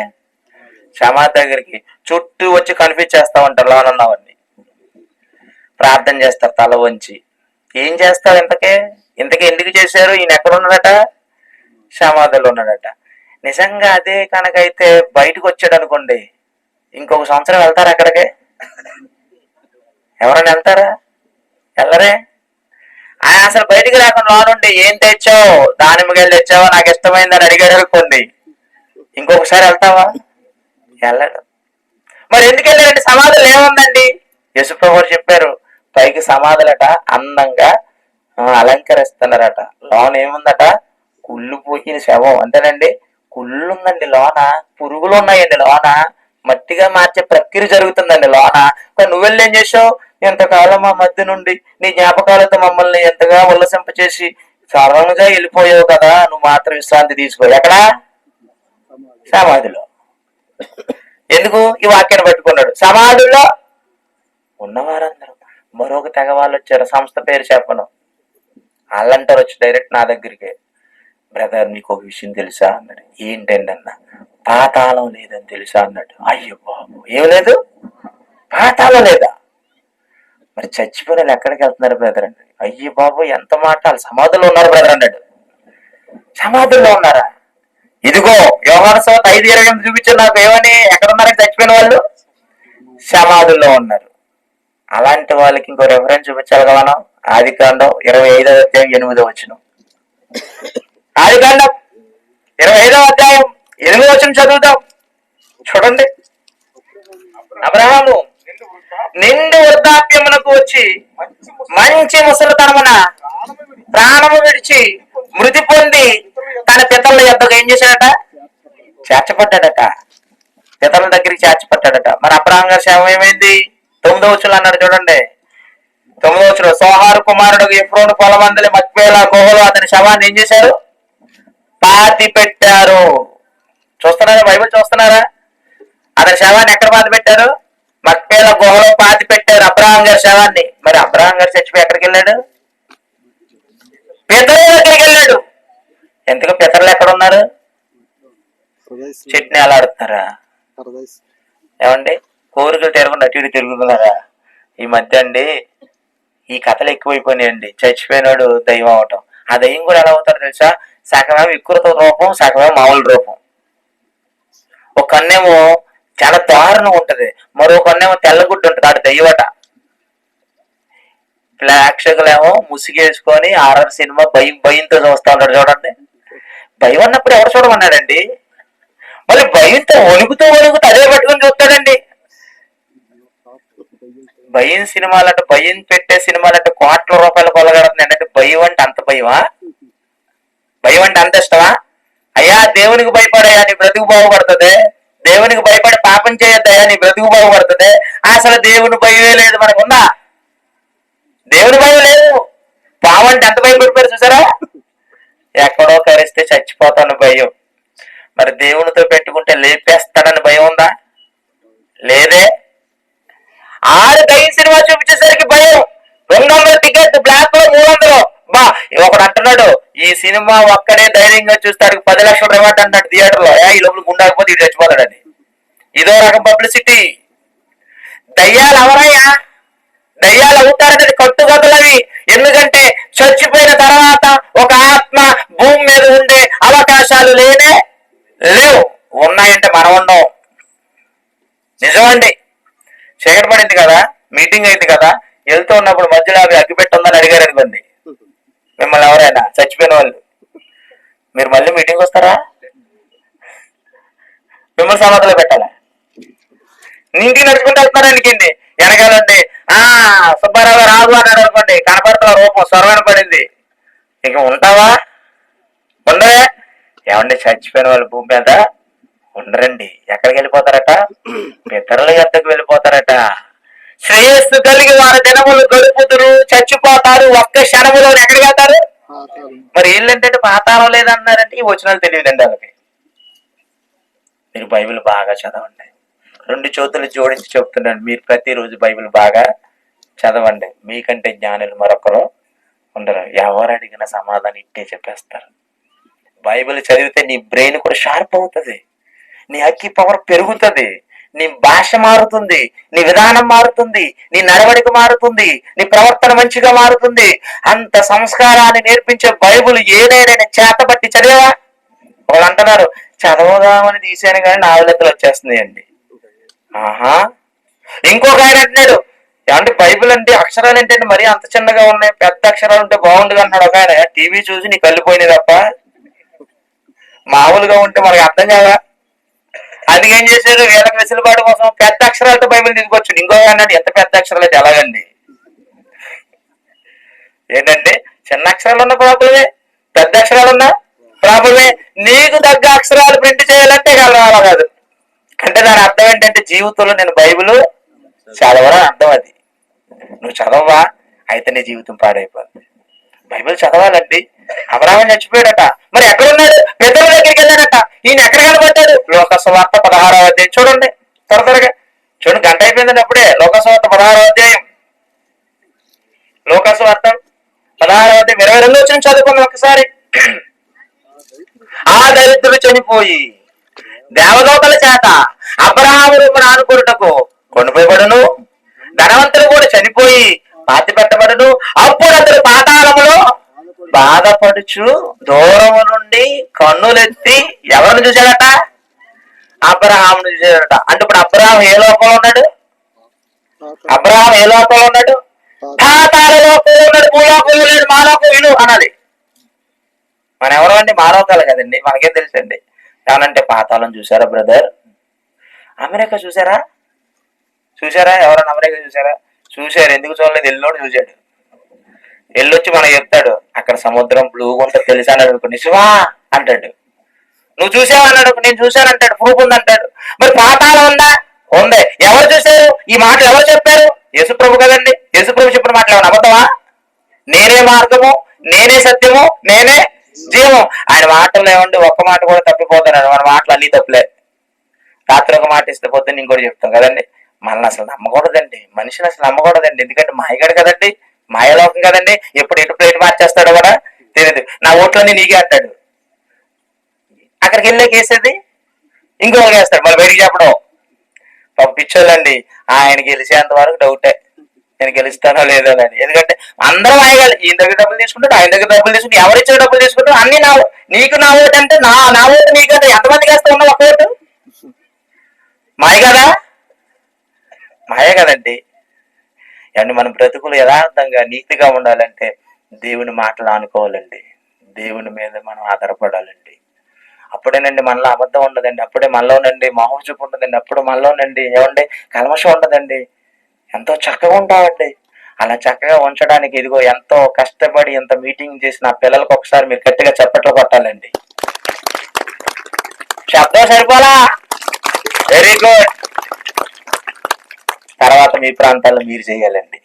సమాధి దగ్గరికి. చుట్టూ వచ్చి కన్ఫ్యూజ్ చేస్తా ఉంటారు లోనున్నవన్నీ. ప్రార్థన చేస్తారు తల వంచి. ఏం చేస్తారు? ఇంతకే ఎందుకు చేశారు? ఈయన ఎక్కడున్నాడట? సమాధిలో ఉన్నాడట. నిజంగా అదే కనుకైతే బయటకు వచ్చాడు అనుకోండి, ఇంకొక సంవత్సరం వెళ్తారా అక్కడికి? ఎవరైనా వెళ్తారా? వెళ్ళరే. ఆయన అసలు బయటికి రాకుండా లోనుండి ఏం తెచ్చావు? దానిమ్మకాయలు తెచ్చావా? నాకు ఇష్టమైందని అడిగాడు అనుకోండి, ఇంకొకసారి వెళ్తావా? వెళ్ళడు. మరి ఎందుకు వెళ్ళారండి? సమాధులు ఏముందండి? యేసుప్రభువు చెప్పారు, పైకి సమాధులట అందంగా అలంకరిస్తున్నారట, లోన ఏముందట? కుళ్ళిపోయిన శవం. అంతేనండి, కుళ్ళు ఉందండి లోన, పురుగులు ఉన్నాయండి లోన, మట్టిగా మార్చే ప్రక్రియ జరుగుతుందండి లోన. నువ్వెళ్ళేం చేసావు? ఎంతకాలం మా మధ్య నుండి నీ జ్ఞాపకాలతో మమ్మల్ని ఎంతగా ఉల్లసింప చేసి సరళంగా వెళ్ళిపోయావు కదా, నువ్వు మాత్రం విశ్రాంతి తీసుకో. ఎక్కడా? సమాధిలో. ఎందుకు? ఈ వాక్యాన్ని పట్టుకున్నాడు. సమాధుల్లో ఉన్నవారందరూ. మరొక తెగ వాళ్ళు వచ్చారు, సంస్థ పేరు చెప్పను. వాళ్ళంటారు వచ్చి డైరెక్ట్ నా దగ్గరికి, బ్రదర్ నీకు ఒక విషయం తెలుసా అన్నాడు. ఏంటండి అన్న? పాతాళం లేదని తెలుసా అన్నాడు. అయ్యో బాబు, ఏం లేదు, పాతాళం లేదా? మరి చచ్చిపోయిన వాళ్ళు ఎక్కడికి వెళ్తున్నారు బ్రదర్ అండి? అయ్యో బాబు, ఎంత మాట, వాళ్ళు సమాధుల్లో ఉన్నారు బ్రదర్ అన్నాడు. సమాధుల్లో ఉన్నారా? ఇదిగో యోహాను సువార్త 5:28 చూపించారు నాకు. ఏమని? ఎక్కడ ఉన్నారని చచ్చిపోయిన వాళ్ళు? సమాధుల్లో ఉన్నారు. అలాంటి వాళ్ళకి ఇంకో రెఫరెన్స్ చూపించాలి కదా మనం. ఆదికాండం 25:8 ఆదికాండం 25:8 చదువుతాం. చూడండి. అబ్రహాము నిండు వృద్ధాప్యమునకు వచ్చి మంచి ముసలితనమున ప్రాణము విడిచి మృతి పొంది తన పితరుల యొద్దకు ఏం చేశాడట? చేర్చబడ్డాడట. పితరుల దగ్గరికి చేర్చబడ్డాడట. మరి అబ్రహాం గారి శవం ఏమైంది? 9వ అన్నాడు చూడండి. 9వ సోహారు కుమారుడు ఎఫ్రోను పొలమందలి మక్పేలా గుహలో అతని శవాన్ని ఏం చేశారు? పాతి పెట్టారు. చూస్తున్నారా? బైబిల్ చూస్తున్నారా? అతని శవాన్ని ఎక్కడ పాతి పెట్టారు? మక్పేలా గుహలో పాతి పెట్టారు అబ్రహాం గారి శవాన్ని. మరి అబ్రహాం గారు చచ్చిపోయి ఎక్కడికి వెళ్ళాడు? పితరుల దగ్గరికి వెళ్ళాడు. ఎందుకు పితరులు ఎక్కడ ఉన్నారు? చట్నీ అలాడుతున్నారా? ఏమండి, కోరికలు తిరగకుండా అటు ఇటు తిరుగుతున్నారా? ఈ మధ్య అండి ఈ కథలు ఎక్కువైపోయినాయండి. చచ్చిపోయినాడు దైవం అవటం. ఆ దయ్యం కూడా ఎలా అవుతారు తెలుసా? సగమేమో వికృత రూపం, సగమేమో మామూలు రూపం. ఒక కన్నేమో చాలా దారుణం ఉంటది, మరో కన్నేమో తెల్లగుడ్డు ఉంటుంది. ఆడు దయ్యవట. ప్రేక్షకులేమో ముసిగేసుకొని హారర్ సినిమా భయంతో చూస్తా ఉంటాడు. చూడండి, భయం అన్నప్పుడు ఎవరు చూడమన్నాడండి? మళ్ళీ భయంతో వణుకుతూ అదే పట్టుకొని చూస్తాడండి. భయం సినిమాలంటే, భయం పెట్టే సినిమాలంటే కోట్ల రూపాయలు కొలగడుతుంది అంటే భయం అంటే అంత భయమా? భయం అంటే అంత ఇష్టమా? అయ్యా దేవునికి భయపడయ్యా నీ బ్రతుకు బాగుపడుతుంది. దేవునికి భయపడి పాపం చేయొద్దయ్యా నీ బ్రతుకు బాగుపడుతుంది. అసలు దేవుని భయమే లేదు మనకుందా? దేవుని భయం లేదు. పావం అంటే ఎంత భయపడిపోయారు చూసారా? ఎక్కడో కరిస్తే చచ్చిపోతాను భయం. మరి దేవునితో పెట్టుకుంటే లేపేస్తాడని భయం ఉందా? లేదే. 6 దయ్యం సినిమా చూపించేసరికి భయం. 200 టికెట్, బ్లాక్ లో 300. బా, ఒకడు అంటున్నాడు ఈ సినిమా ఒక్కడే ధైర్యంగా చూస్తాడు 10 లక్షల రివార్డ్ అంటాడు థియేటర్ లో. ఈ లోపల గుండాకపోతే ఇది చచ్చిపోతాడని. ఇదో రకం పబ్లిసిటీ. దయ్యాలు ఎవరయ్యా? దయ్యాలు అవుతారనేది కట్టుకథలవి. ఎందుకంటే చచ్చిపోయిన తర్వాత ఒక ఆత్మ భూమి మీద ఉండే అవకాశాలు లేవు. ఉన్నాయంటే మనం ఉన్నాం. నిజమండి. చీకటి పడింది కదా, మీటింగ్ అయింది కదా, వెళ్తూ ఉన్నప్పుడు మధ్యలో అవి అగ్గిపెట్టి ఉందని అడిగారు అనుకోండి మిమ్మల్ని ఎవరైనా, చచ్చిపోయిన వాళ్ళు, మీరు మళ్ళీ మీటింగ్ వస్తారా? మిమ్మల్ని సమాధిలో పెట్టాలా? ఇంటికి నడుచుకుంటూ వెళ్తున్నారా? ఇంటికి వెనకాలండి సుబ్బారావు రాదు అన్నాడు అనుకోండి, కనపడుతున్న రూపం స్వరమైన పడింది. ఇక ఉంటావా? ఉండవే. ఏమండి, చచ్చిపోయిన వాళ్ళు భూమి మీద ఉండరండి. ఎక్కడికి వెళ్ళిపోతారట? పితరుల యొద్దకు వెళ్ళిపోతారట. శ్రేయస్సు కలిగి వారి దినములు గడుపుతురు, చచ్చిపోతారు ఒక్క క్షణములో. ఎక్కడికి వెళ్తారు? మరి వీళ్ళంటే పాతాళం లేదన్నారంటే ఈ వచనాలు తెలియదండి వాళ్ళకి. మీరు బైబిల్ బాగా చదవండి. 2 చేతులు జోడించి చెప్తున్నాను, మీరు ప్రతిరోజు బైబిల్ బాగా చదవండి. మీకంటే జ్ఞానులు మరొకరు ఉండరు. ఎవరు అడిగిన సమాధానం ఇట్టే చెప్పేస్తారు. బైబిల్ చదివితే నీ బ్రెయిన్ కూడా షార్ప్ అవుతుంది, నీ అక్కి పవర్ పెరుగుతుంది, నీ భాష మారుతుంది, నీ విధానం మారుతుంది, నీ నడవడిక మారుతుంది, నీ ప్రవర్తన మంచిగా మారుతుంది. అంత సంస్కారాన్ని నేర్పించే బైబిల్ ఏదైనా చేతబట్టి చదివా? వాళ్ళు అంటున్నారు చదవదామని తీసాను కానీ నాలుగెత్తలు వచ్చేస్తుంది అండి. ఇంకొక ఆయన అంటున్నాడు, ఏమంటే బైబిల్ అంటే అక్షరాలు ఏంటంటే మరీ అంత చిన్నగా ఉన్నాయి, పెద్ద అక్షరాలు ఉంటే బాగుండదు అంటున్నాడు ఒక ఆయన. టీవీ చూసి నీ కళ్ళిపోయినాయి తప్ప మామూలుగా ఉంటే మనకి అర్థం కాదా? అందుకే ఏం చేశారు, వీళ్ళకి వెసులుబాటు కోసం పెద్ద అక్షరాలతో బైబిల్ తీసుకొచ్చు. ఇంకొక అన్నాడు ఎంత పెద్ద అక్షరాలు అయితే ఎలాగండి? ఏంటంటే చిన్న అక్షరాలు ఉన్న ప్రాబ్లమే, పెద్ద అక్షరాలు ఉన్న ప్రాబ్లమే. నీకు తగ్గ అక్షరాలు ప్రింట్ చేయాలంటే అలా కాదు. అంటే దాని అర్థం ఏంటంటే జీవితంలో నేను బైబిల్ చదవడం అర్థం. అది నువ్వు చదవవా అయితే నీ జీవితం పాడైపోతుంది. బైబిల్ చదవాలండి. అబ్రహాము చచ్చిపోయాడట, మరి ఎక్కడున్నాడు? పితరుల దగ్గరికి వెళ్ళాడట. ఈయన ఎక్కడ కనబడ్డాడు? లోకసువార్త 16వ అధ్యాయం చూడండి. త్వరగా చూడండి, గంట అయిపోయిందండి అప్పుడే. లోకసువార్త 16వ అధ్యాయం, లోకసువార్త 16వ అధ్యాయం 22 వచ్చిన చదువుకుందాం ఒకసారి. ఆ దరిద్రుడు చనిపోయి దేవదూతల చేత అబ్రహాము రూపును ఆనుకొనుటకు కొనుపోయబడును. ధనవంతుడు కూడా చనిపోయి పాతి పెట్టబడును. అప్పుడు అతడు పాతాళములో బాధపడుచు దూరము నుండి కన్నులెత్తి ఎవరిని చూశాడట? అబ్రహామును చూశాడట. అంటే ఇప్పుడు అబ్రహాం ఏ లోకంలో ఉన్నాడు? అబ్రహాం ఏ లోకంలో ఉన్నాడు? పాతాళ లోకంలో ఉన్నాడు. భూలోకంలో లేడు. మాలోకం విను అన్నది. మన ఎవరు అండి? మాలోకాలు కదండి, మనకేం తెలుసండి. ఏమనంటే పాతాళం చూసారా బ్రదర్? అమెరికా చూసారా? చూసారా? ఎవరన్నా అమెరికా చూసారా? చూశారు. ఎందుకు చూడలేదు? ఎల్లోడు చూశాడు. ఎల్లొచ్చి మనం చెప్తాడు అక్కడ సముద్రం బ్లూగా ఉంటుంది తెలుసా అని అనుకో, నిజమా అంటాడు. నువ్వు చూసావా అన్నాడు, నేను చూశానంటాడు. ప్రూఫ్ ఉందంటాడు. మరి పాతాళం ఉందా? ఉంది. ఎవరు చూశారు? ఈ మాటలు ఎవరు చెప్పారు? యేసుప్రభు కదండి. యేసుప్రభు చెప్పిన మాటలు ఏమన్నా అబద్ధమా? నేనే మార్గము, నేనే సత్యము, నేనే జీవం. ఆయన మాటల్లో ఏమండి ఒక్క మాట కూడా తప్పిపోతున్నాడు. మన మాటలు అన్ని తప్పులే. రాత్రి ఒక మాట ఇస్తే పొద్దున్న ఇంకోటి చెప్తాం కదండి. మనల్ని అసలు నమ్మకూడదండి. మనిషిని అసలు నమ్మకూడదండి. ఎందుకంటే మాయగాడు కదండి, మాయలోకం కదండి. ఎప్పుడు ఎటు ప్లేట్ మార్చేస్తాడో కూడా తెలియదు. నా ఓట్లన్నీ నీకే అంటాడు. అక్కడికి వెళ్ళే కేసేది ఇంకొకటి వేస్తాడు, మళ్ళీ బయటికి చెప్పడం. పంపించాలండి. ఆయన గెలిచేంత వరకు డౌటే, నేను గెలుస్తానో లేదో అని. ఎందుకంటే అందరం మాయగాలి. ఈయన దగ్గర డబ్బులు తీసుకుంటాడు, ఆయన దగ్గర డబ్బులు తీసుకుంటాడు, ఎవరు ఇచ్చే డబ్బులు తీసుకుంటాడు. అన్ని నా నీకు నా ఓటు అంటే నా ఓటు నీకంటే ఎంతమందికి వేస్తా ఉన్నావు? ఒక ఓటు మాయ కదా, మాయ కదండి. అండ్ మన బ్రతుకులు యథార్థంగా నీతిగా ఉండాలంటే దేవుని మాటలు అనుకోవాలండి. దేవుని మీద మనం ఆధారపడాలండి. అప్పుడేనండి మనలో అబద్ధం ఉండదండి. అప్పుడే మనలోనండి మోహం చూపు ఉండదండి. అప్పుడు మనలోనండి ఏమండి కల్మషం ఉండదండి. ఎంతో చక్కగా ఉంటామండి. అలా చక్కగా ఉంచడానికి ఇదిగో ఎంతో కష్టపడి ఎంత మీటింగ్ చేసిన పిల్లలకు ఒకసారి మీరు గట్టిగా చప్పట్లు కొట్టాలండి. శబ్దం సరిపోలా? Very good. తర్వాత మీ ప్రాంతాల్లో మీరు చేయాలండి.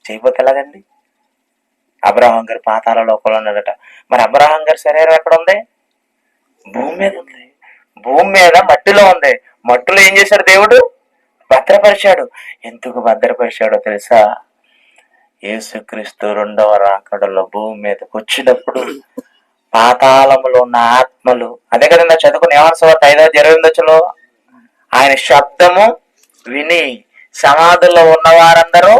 చేయకపోతే ఎలాగండి? అబ్రహాం గారు పాతాళ లోకంలో ఉన్నాడట. మరి అబ్రహాం గారి శరీరం ఎక్కడ ఉంది? భూమి మీద ఉంది. భూమి మీద మట్టిలో ఉంది. మట్టిలో ఏం చేశాడు దేవుడు? భద్రపరిచాడు. ఎందుకు భద్రపరిచాడో తెలుసా? యేసుక్రీస్తు రెండవ రాకడలో భూమి మీదకి వచ్చినప్పుడు పాతాళములో ఉన్న ఆత్మలు, అదే కదండి చదువుకుని యోహాను సువార్త 5:28 ఆయన శబ్దము విని సమాధుల్లో ఉన్న వారందరూ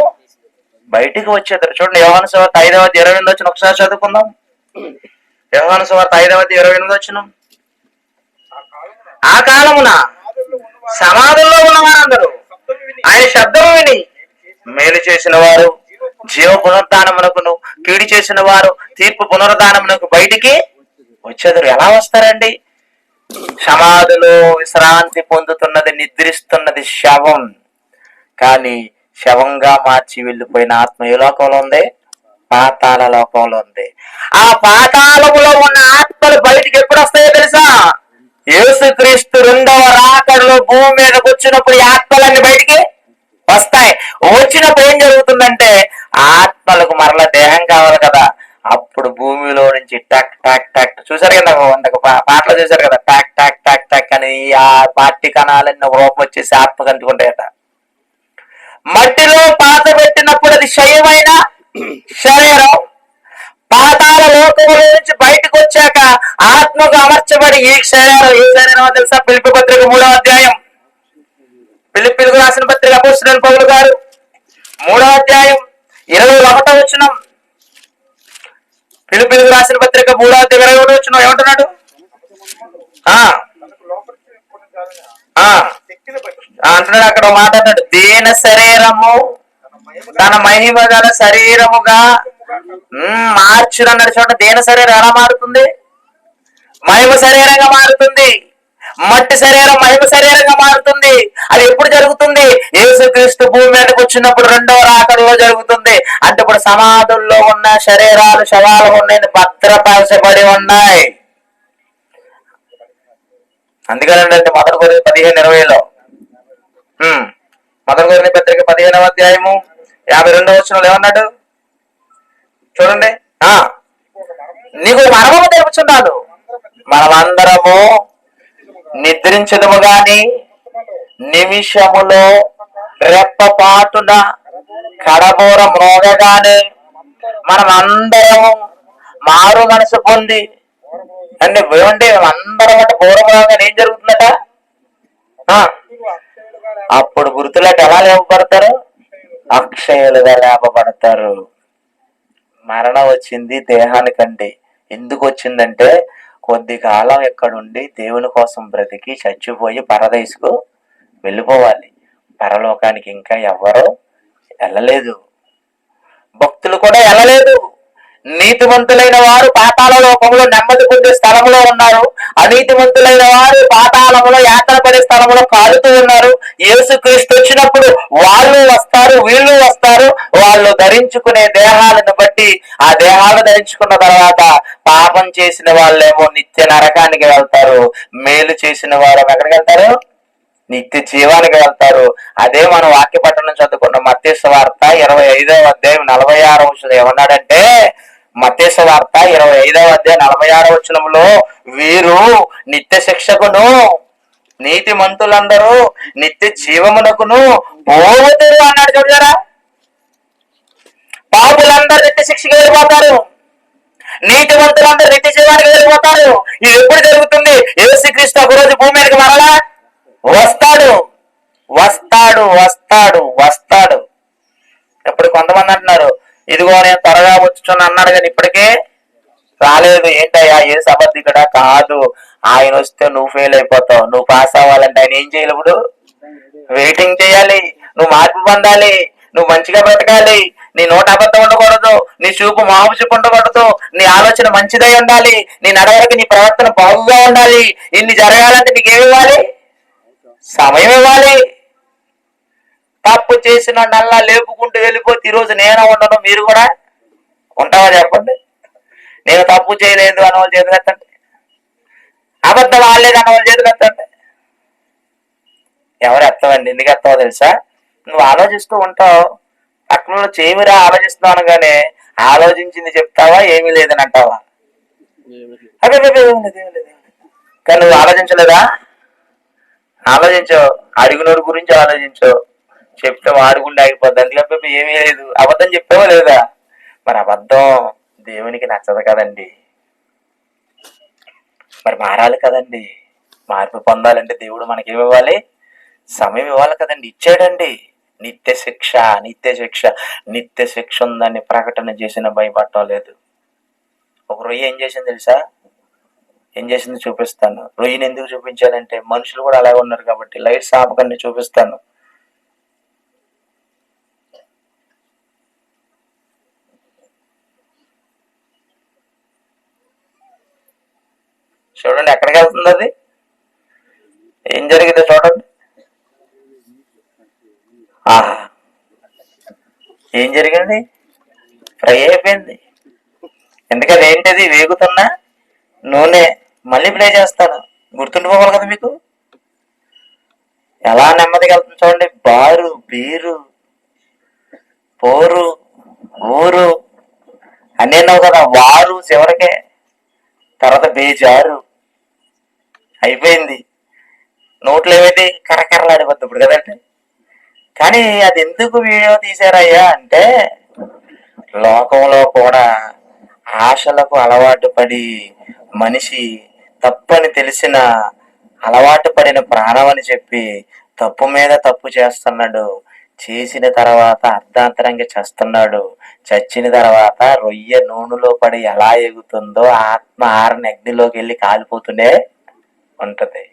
బయటికి వచ్చేద్దరు. చూడండి యోహాను సువార్త 5:28 ఒకసారి చదువుకుందాం. యోహాను సువార్త 5:28 ఆ కాలమున సమాధుల్లో ఉన్న వారందరూ ఆయన శబ్దము విని మేలు చేసిన వారు జీవ పునరుద్ధానమునకును, కీడు చేసిన వారు తీర్పు పునరుద్ధానమునకు బయటికి వచ్చేద్దరు. ఎలా వస్తారండి? సమాధిలో విశ్రాంతి పొందుతున్నది, నిద్రిస్తున్నది శవం. కానీ శవంగా మార్చి వెళ్ళిపోయిన ఆత్మ ఏ లోకంలో ఉంది? పాతాళ లోకంలో ఉంది. ఆ పాతాళములో ఉన్న ఆత్మలు బయటికి ఎప్పుడు వస్తాయో తెలుసా? యేసుక్రీస్తు రెండవ రాకడలో భూమి మీదకి వచ్చినప్పుడు ఈ ఆత్మలన్నీ బయటికి వస్తాయి. వచ్చినప్పుడు ఏం జరుగుతుందంటే ఆత్మలకు మరల దేహం కావాలి కదా. అప్పుడు భూమిలో నుంచి టక్ టక్ టక్ చూసారు కదా, పాటలు చూసారు కదా, టక్ టక్ టక్ టక్ అని ఆ పార్టీ కణాలన్నీ ఒక రూపం వచ్చేసి ఆత్మ కంటుకుంటాయట. మట్టిలో పాత పెట్టినప్పుడు అది క్షయమైన శరీరం పాతాళ లోకముల నుంచి బయటకు వచ్చాక ఆత్మకు అమర్చబడి ఈ శరీరం తెలుసా? పిలిపి పత్రిక 3వ అధ్యాయం, పిలిపిలకు రాసిన పత్రిక అపోస్తలుడైన పౌలు గారు 3వ అధ్యాయం 21 పిలిపిలకు రాసిన పత్రిక 3వ అధ్యాయం 21 ఏమంటున్నాడు? అంటున్నాడు అక్కడ మాట అన్నాడు, దీన శరీరము తన మహిమ గల శరీరముగా మార్చుడు అన్నాడు. చూడండి, దీన శరీరం ఎలా మారుతుంది? మహిమ శరీరంగా మారుతుంది. మట్టి శరీరం మహిమ శరీరంగా మారుతుంది. అది ఎప్పుడు జరుగుతుంది? యేసుక్రీస్తు భూమి మీదకి వచ్చినప్పుడు రెండవ రాకడలో జరుగుతుంది. అంటే ఇప్పుడు సమాధుల్లో ఉన్న శరీరాలు శవాలు ఉన్నాయి, భద్రపరచబడి ఉన్నాయి. అందుకనండి మొదటి కొరింథీ 15:20 మొదటి కొరింథీ పత్రిక 15వ అధ్యాయము 52 ఏమన్నాడు చూడండి. నీకు మర్మము తెలుపుచున్నాను, మనమందరము నిద్రించదము గాని నిమిషములో రెప్పపాటున కడబోర మ్రోగగానే మనం అందరము మారు మనసు పొంది అంటే ఏమంటే అందరం అంటే పూర్వభాగంగా ఏం జరుగుతుందట? ఆ, అప్పుడు గుర్తులట ఎలా లేపబడతారు? అక్షయులుగా లేపబడతారు. మరణం వచ్చింది దేహానికండి. ఎందుకు వచ్చిందంటే కొద్ది కాలం ఇక్కడుండి దేవుని కోసం బ్రతికి చచ్చిపోయి పరదేశుకు వెళ్ళిపోవాలి. పరలోకానికి ఇంకా ఎవ్వరూ వెళ్ళలేదు, భక్తులు కూడా వెళ్ళలేదు. నీతిమంతులైన వారు పాతాళ లోకంలో నెమ్మది పొందే స్థలంలో ఉన్నారు, అనీతిమంతులైన వారు పాతాళంలో యాత్ర పడే స్థలంలో కాలుతూ ఉన్నారు. యేసుక్రీస్తు వచ్చినప్పుడు వాళ్ళు వస్తారు, వీళ్ళు వస్తారు. వాళ్ళు ధరించుకునే దేహాలను బట్టి ఆ దేహాలు ధరించుకున్న తర్వాత పాపం చేసిన వాళ్ళేమో నిత్య నరకానికి వెళ్తారు, మేలు చేసిన వారు ఎక్కడికి వెళ్తారు? నిత్య జీవానికి వెళ్తారు. అదే మనం వాక్య పట్టణం చదువుకున్న మత్తయి సువార్త 25వ అధ్యాయం 46వ వచనం ఏమన్నాడంటే, మత్తయి సువార్త 25వ అధ్యాయం 46వ వచనంలో వీరు నిత్య శిక్షకును నీతిమంతులందరూ నిత్య జీవమునకును పోవుతారు అన్నాడు. చూడరా, పాపులందరూ నిత్య శిక్షకి వెళ్ళిపోతారు, నీతిమంతులందరూ నిత్య జీవానికి వెళ్ళిపోతారు. ఇది ఎప్పుడు జరుగుతుంది? యేసుక్రీస్తు ఒక రోజు భూమి మీదకి మరలా వస్తాడు వస్తాడు వస్తాడు వస్తాడు. ఇప్పుడు కొంతమంది అంటున్నారు, ఇదిగో నేను త్వరగా వచ్చుచున్నా అన్నాడు కానీ ఇప్పటికే రాలేదు. ఏంటయ్యా ఏ అబద్ధికుడా? కాదు, ఆయన వస్తే నువ్వు ఫెయిల్ అయిపోతావు. నువ్వు పాస్ అవ్వాలంటే ఆయన ఏం చేయాలి? ఇప్పుడు వెయిటింగ్ చేయాలి. నువ్వు మార్పు పొందాలి, నువ్వు మంచిగా బ్రతకాలి, నీ నోట అబద్ధం ఉండకూడదు, నీ చూపు మాపు చూపు ఉండకూడదు, నీ ఆలోచన మంచిదై ఉండాలి, నీ నడవడికి నీ ప్రవర్తన బాగుగా ఉండాలి. ఇన్ని జరగాలంటే నీకేమి ఇవ్వాలి? సమయం ఇవ్వాలి. తప్పు చేసిన నల్లా లేపుకుంటూ వెళ్ళిపోతే ఈరోజు నేను ఉండను, మీరు కూడా ఉంటావా చెప్పండి? నేను తప్పు చేయలేదు అన్న వాళ్ళు చేతులు ఎత్తండి, అబద్ధం ఆడలేదు అన్న వాళ్ళు చేతులు ఎత్తండి. ఎవరు ఎత్తవండి? ఎందుకు ఎత్తావో తెలుసా? నువ్వు ఆలోచిస్తూ ఉంటావు, పక్కన చేయమిరా ఆలోచిస్తున్నావు అనగానే ఆలోచించింది చెప్తావా, ఏమీ లేదని అంటావా? అదే కానీ నువ్వు ఆలోచించలేదా? ఆలోచించావు, అడిగినోడి గురించి ఆలోచించావు, చెప్తే వాడుకుంటే ఆగిపోద్ది. అందుకే ఏమీ లేదు, అబద్ధం చెప్పావా లేదా? మరి అబద్ధం దేవునికి నచ్చదు కదండి. మరి మారాలి కదండి. మార్పు పొందాలంటే దేవుడు మనకేమి ఇవ్వాలి? సమయం ఇవ్వాలి కదండి. ఇచ్చాడండి. నిత్య శిక్ష, నిత్య శిక్ష, నిత్య శిక్ష ఉందని ప్రకటన చేసిన భయపడటం లేదు. ఒక రొయ్య ఏం చేసింది తెలుసా? ఏం చేసింది చూపిస్తాను. రొయ్యని ఎందుకు చూపించానంటే మనుషులు కూడా అలాగే ఉన్నారు కాబట్టి. లైట్స్ ఆపకండి, చూపిస్తాను. చూడండి ఎక్కడికి వెళ్తుంది అది, ఏం జరిగిందో చూడండి. ఏం జరిగింది? ఫ్రై అయిపోయింది. ఎందుకని? ఏంటిది? వేగుతున్న నూనె. మళ్ళీ ప్లే చేస్తాను, గుర్తుండిపోవాలి కదా మీకు. ఎలా నెమ్మదిగా వెళ్తుంది చూడండి. బారు, బీరు, పోరు, ఊరు అన్నావు కదా, వారు చివరికే, తర్వాత బేజారు అయిపోయింది. నోట్లో ఏమైంది? కరకరలాడిపోతుంది ఇప్పుడు కదండి. కానీ అది ఎందుకు వీడియో తీశారయ్యా అంటే, లోకంలో కూడా ఆశలకు అలవాటు పడి మనిషి తప్పని తెలిసిన అలవాటు పడిన ప్రాణం అని చెప్పి తప్పు మీద తప్పు చేస్తున్నాడు. చేసిన తర్వాత అర్ధాంతరంగా చస్తున్నాడు. చచ్చిన తర్వాత రొయ్య నూనెలో పడి ఎలా ఎగుతుందో ఆత్మ ఆరని అగ్నిలోకి వెళ్ళి కాలిపోతూనే ఉంటది.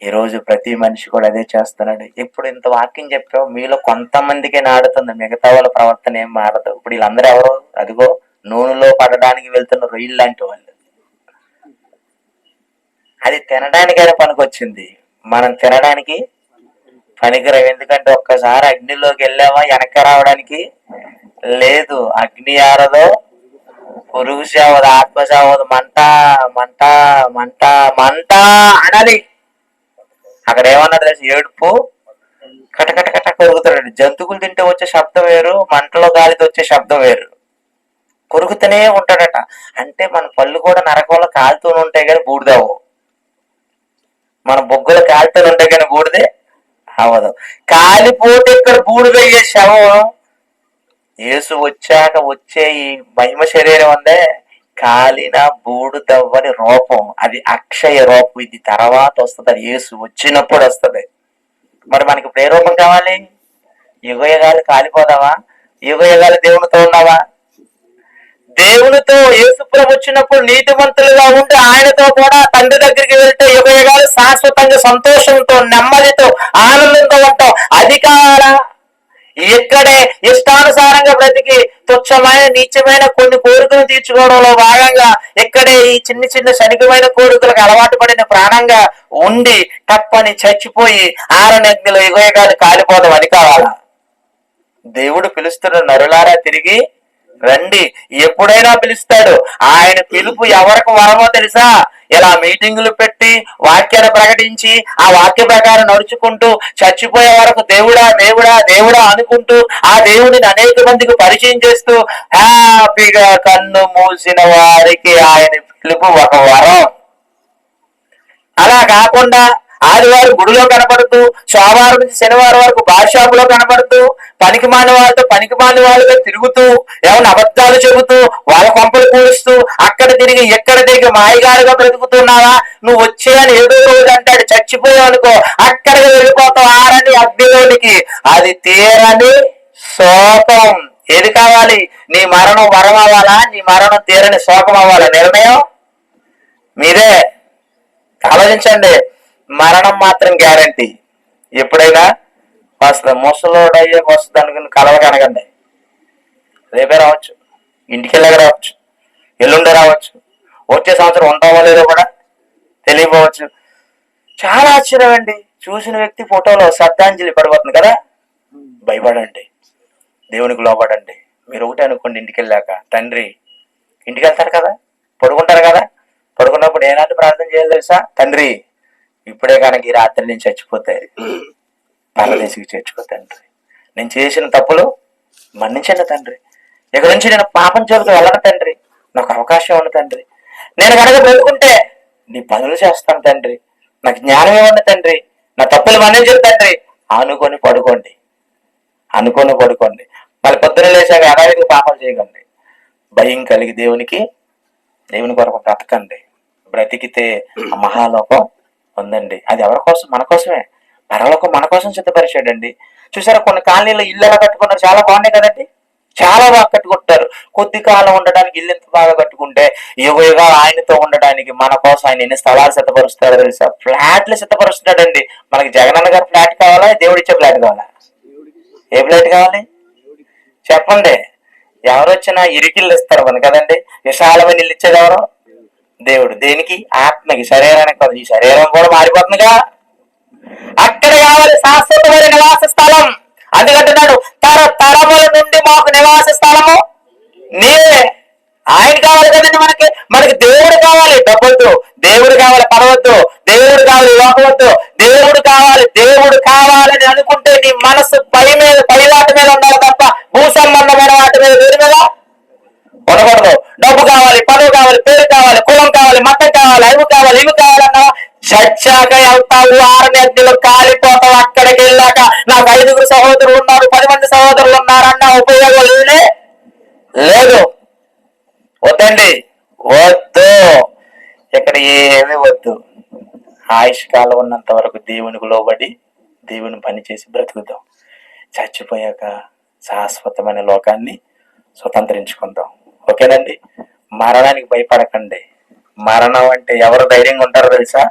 ఈరోజు ప్రతి మనిషి కూడా అదే చేస్తున్నాడు. ఇప్పుడు ఇంత వాక్యం చెప్పావు, మీలో కొంతమందికే నాడుతుంది, మిగతా వాళ్ళ ప్రవర్తన ఏం మారదు. ఇప్పుడు వీళ్ళందరూ ఎవరు? అదిగో నూనెలో పడడానికి వెళ్తున్న రొయ్యలు లాంటి వాళ్ళు. అది తినడానికైనా పనికొచ్చింది, మనం తినడానికి పనికిరావు. ఎందుకంటే ఒక్కసారి అగ్నిలోకి వెళ్ళావా వెనక రావడానికి లేదు. అగ్ని ఆరదో, పురుగు చావదు, ఆత్మ చావదు. మంట మంట మంట మంట అనాలి. అక్కడ ఏమన్నాడు తెలిసి? ఏడుపు కటకట కట కొరుకుతాడు. జంతువులు తింటే వచ్చే శబ్దం వేరు, మంటలో గాలితో వచ్చే శబ్దం వేరు. కొరుకుతూనే ఉంటాడట. అంటే మన పళ్ళు కూడా నరకంలో కాలుతూనే ఉంటాయి కానీ బూడిదావు, మన బొగ్గులు కాలుతూనే ఉంటాయి కానీ బూడిదే అవదు. కాలిపోతే ఇక్కడ బూడిదయ్యే శవం. యేసు వచ్చాక వచ్చే ఈ మహిమ శరీరం ఉందే, కాలిన బూడిదవ్వని రూపం, అది అక్షయ రూపం. ఇది తర్వాత వస్తుంది, అది యేసు వచ్చినప్పుడు వస్తుంది. మరి మనకి ఇప్పుడు ఏ రూపం కావాలి? యుగయుగాలు కాలిపోదావా? యుగయుగాలు దేవునితో ఉన్నావా? దేవునితో యేసుప్రభు వచ్చినప్పుడు నీతిమంతులుగా ఉండి ఆయనతో కూడా తండ్రి దగ్గరికి వెళ్తే యుగయుగాలు శాశ్వతంగా సంతోషంతో, నెమ్మదితో, ఆనందంతో ఉంటాం. అది కావాలా? ఇక్కడే ఇష్టానుసారంగా బ్రతికి తుచ్చమైన నీచమైన కొన్ని కోరికలు తీర్చుకోవడంలో భాగంగా ఇక్కడే ఈ చిన్న చిన్న శనికమైన కోరికలకు అలవాటు పడిన ప్రాణంగా ఉండి తప్పని చచ్చిపోయి ఆరనగ్నిలో యుగయుగాలు కాలిపోదాం అని కావాలా? దేవుడు పిలుస్తున్న నరులారా తిరిగి రండి. ఎప్పుడైనా పిలుస్తాడు. ఆయన పిలుపు ఎవరికి వరమో తెలుసా? ఇలా మీటింగులు పెట్టి వాక్యాన్ని ప్రకటించి ఆ వాక్య ప్రకారం నడుచుకుంటూ చచ్చిపోయే వరకు దేవుడా దేవుడా దేవుడా అనుకుంటూ ఆ దేవుడిని అనేక మందికి పరిచయం చేస్తూ హ్యాపీగా కన్ను మూసిన వారికి ఆయన పిలుపు ఒక వరం. అలా కాకుండా ఆదివారం గుడిలో కనపడుతూ, సోమవారం నుంచి శనివారం వరకు బార్షాపులో కనపడుతూ, పనికిమాని వాళ్ళుగా తిరుగుతూ, ఏమైనా అబద్ధాలు చెబుతూ, వాళ్ళ కొంపలు కూలుస్తూ, అక్కడ తిరిగి ఎక్కడ తిరిగి మాయగారుగా బ్రతుకుతున్నావా? నువ్వు వచ్చేయని ఏదో రోజు అంటాడు, చచ్చిపోయావు అనుకో అక్కడికి వెళ్ళిపోతావు ఆరని అగ్నిలోనికి. అది తీరని శోకం. ఏది కావాలి? నీ మరణం వరం అవ్వాలా? నీ మరణం తీరని శోకం అవ్వాలా? నిర్ణయం మీరే. ఆలోచించండి. మరణం మాత్రం గ్యారంటీ. ఎప్పుడైనా వస్తుంది. ముసలోడయ్యే వస్తుంది అనుకుని కలవకనకండి. రేపే రావచ్చు, ఇంటికి వెళ్ళగా రావచ్చు, ఎల్లుండే రావచ్చు, వచ్చే సంవత్సరం ఉంటావో లేదో కూడా తెలియపోవచ్చు. చాలా ఆశ్చర్యం అండి. చూసిన వ్యక్తి ఫోటోలో శ్రద్ధాంజలి పడిపోతుంది కదా. భయపడండి, దేవునికి లోపడండి. మీరు ఒకటే అనుకోండి, ఇంటికి వెళ్ళాక తండ్రి, ఇంటికి వెళ్తారు కదా, పడుకుంటారు కదా, పడుకున్నప్పుడు ఏనాటి ప్రార్థన చేయాలి తెలుసా? తండ్రి, ఇప్పుడే కనుక ఈ రాత్రి నేను చచ్చిపోతే పరదేశికి చేర్చుకో తండ్రి. నేను చేసిన తప్పులు మన్నించండి తండ్రి. ఇక నుంచి నేను పాపం జోలికి వెళ్ళను తండ్రి. నాకు అవకాశం ఉంది తండ్రి. నేను కనుక బ్రతుకుంటే నీ పనులు చేస్తాను తండ్రి. నాకు జ్ఞానం ఇవ్వండి తండ్రి. నా తప్పులు మన్నించండి తండ్రి. అనుకొని పడుకోండి. మళ్ళీ పొద్దున లేచాక యథావిధిగా పాపం చేయకండి. భయం కలిగి దేవుని కొరకు బ్రతకండి. బ్రతికితే ఆ మహాలోకం ఉందండి. అది ఎవరి కోసం? మన కోసమే. పరలోకం మన కోసం సిద్ధపరిచాడండి. చూసారా, కొన్ని కాలనీలో ఇల్లు ఎలా కట్టుకున్నారు? చాలా బాగున్నాయి కదండి. చాలా బాగా కట్టుకుంటారు. కొద్ది కాలం ఉండడానికి ఇల్లు ఎంత బాగా కట్టుకుంటే యుగ ఆయనతో ఉండడానికి మన కోసం ఆయన ఎన్ని స్థలాలు సిద్ధపరుస్తారో తెలుసా? ఫ్లాట్లు సిద్ధపరుస్తున్నాడండి. మనకి జగనన్న గారు ఫ్లాట్ కావాలా? దేవుడిచ్చే ఫ్లాట్ కావాలా? ఏ ఫ్లాట్ కావాలి చెప్పండి. ఎవరు వచ్చినా ఇరికిళ్ళు ఇస్తారు మన కదండి. విశాలమైన ఇల్లు ఇచ్చేది ఎవరు? దేవుడు. దేనికి? ఆత్మకి, శరీరానికి కాదు. ఈ శరీరం కూడా మారిపోతుందిగా. అక్కడ కావాలి శాశ్వతమైన నివాస స్థలం. అందుకంటున్నాడు, తరముల నుండి మాకు నివాస స్థలము నీవే. ఆయన కావాలి కదండి మనకి దేవుడు కావాలి. డబ్బొద్దు, దేవుడు కావాలి పడవద్దు, దేవుడు కావాలి లోకవద్దు, దేవుడు కావాలని అనుకుంటే నీ మనసు పై వాటి మీద ఉండాలి తప్ప భూ సంబంధమైన వాటి మీద దేని మీద ఉండకూడదు. డబ్బు కావాలి, పదవి కావాలి, పేరు కావాలి, కులం కావాలి, మతం కావాలి, ఇవి కావాలన్నా చచ్చాక వెళ్తావు, ఆరనెద్దులు కాలిపోతావు. అక్కడికి వెళ్ళాక నాకు 5 సహోదరులు ఉన్నారు, 10 మంది సహోదరులు ఉన్నారన్న ఉపయోగం లేదు. వద్దండి, వద్దు. ఇక్కడ ఏమీ వద్దు. ఆయుష్కాలం ఉన్నంత వరకు దేవునికి లోబడి దేవుని పని చేసి బ్రతుకుదాం. చచ్చిపోయాక శాశ్వతమైన లోకాన్ని స్వతంత్రించుకుందాం. ఓకేనండి. మరణానికి భయపడకండి. మరణం అంటే ఎవరు ధైర్యంగా ఉంటారో తెలుసా?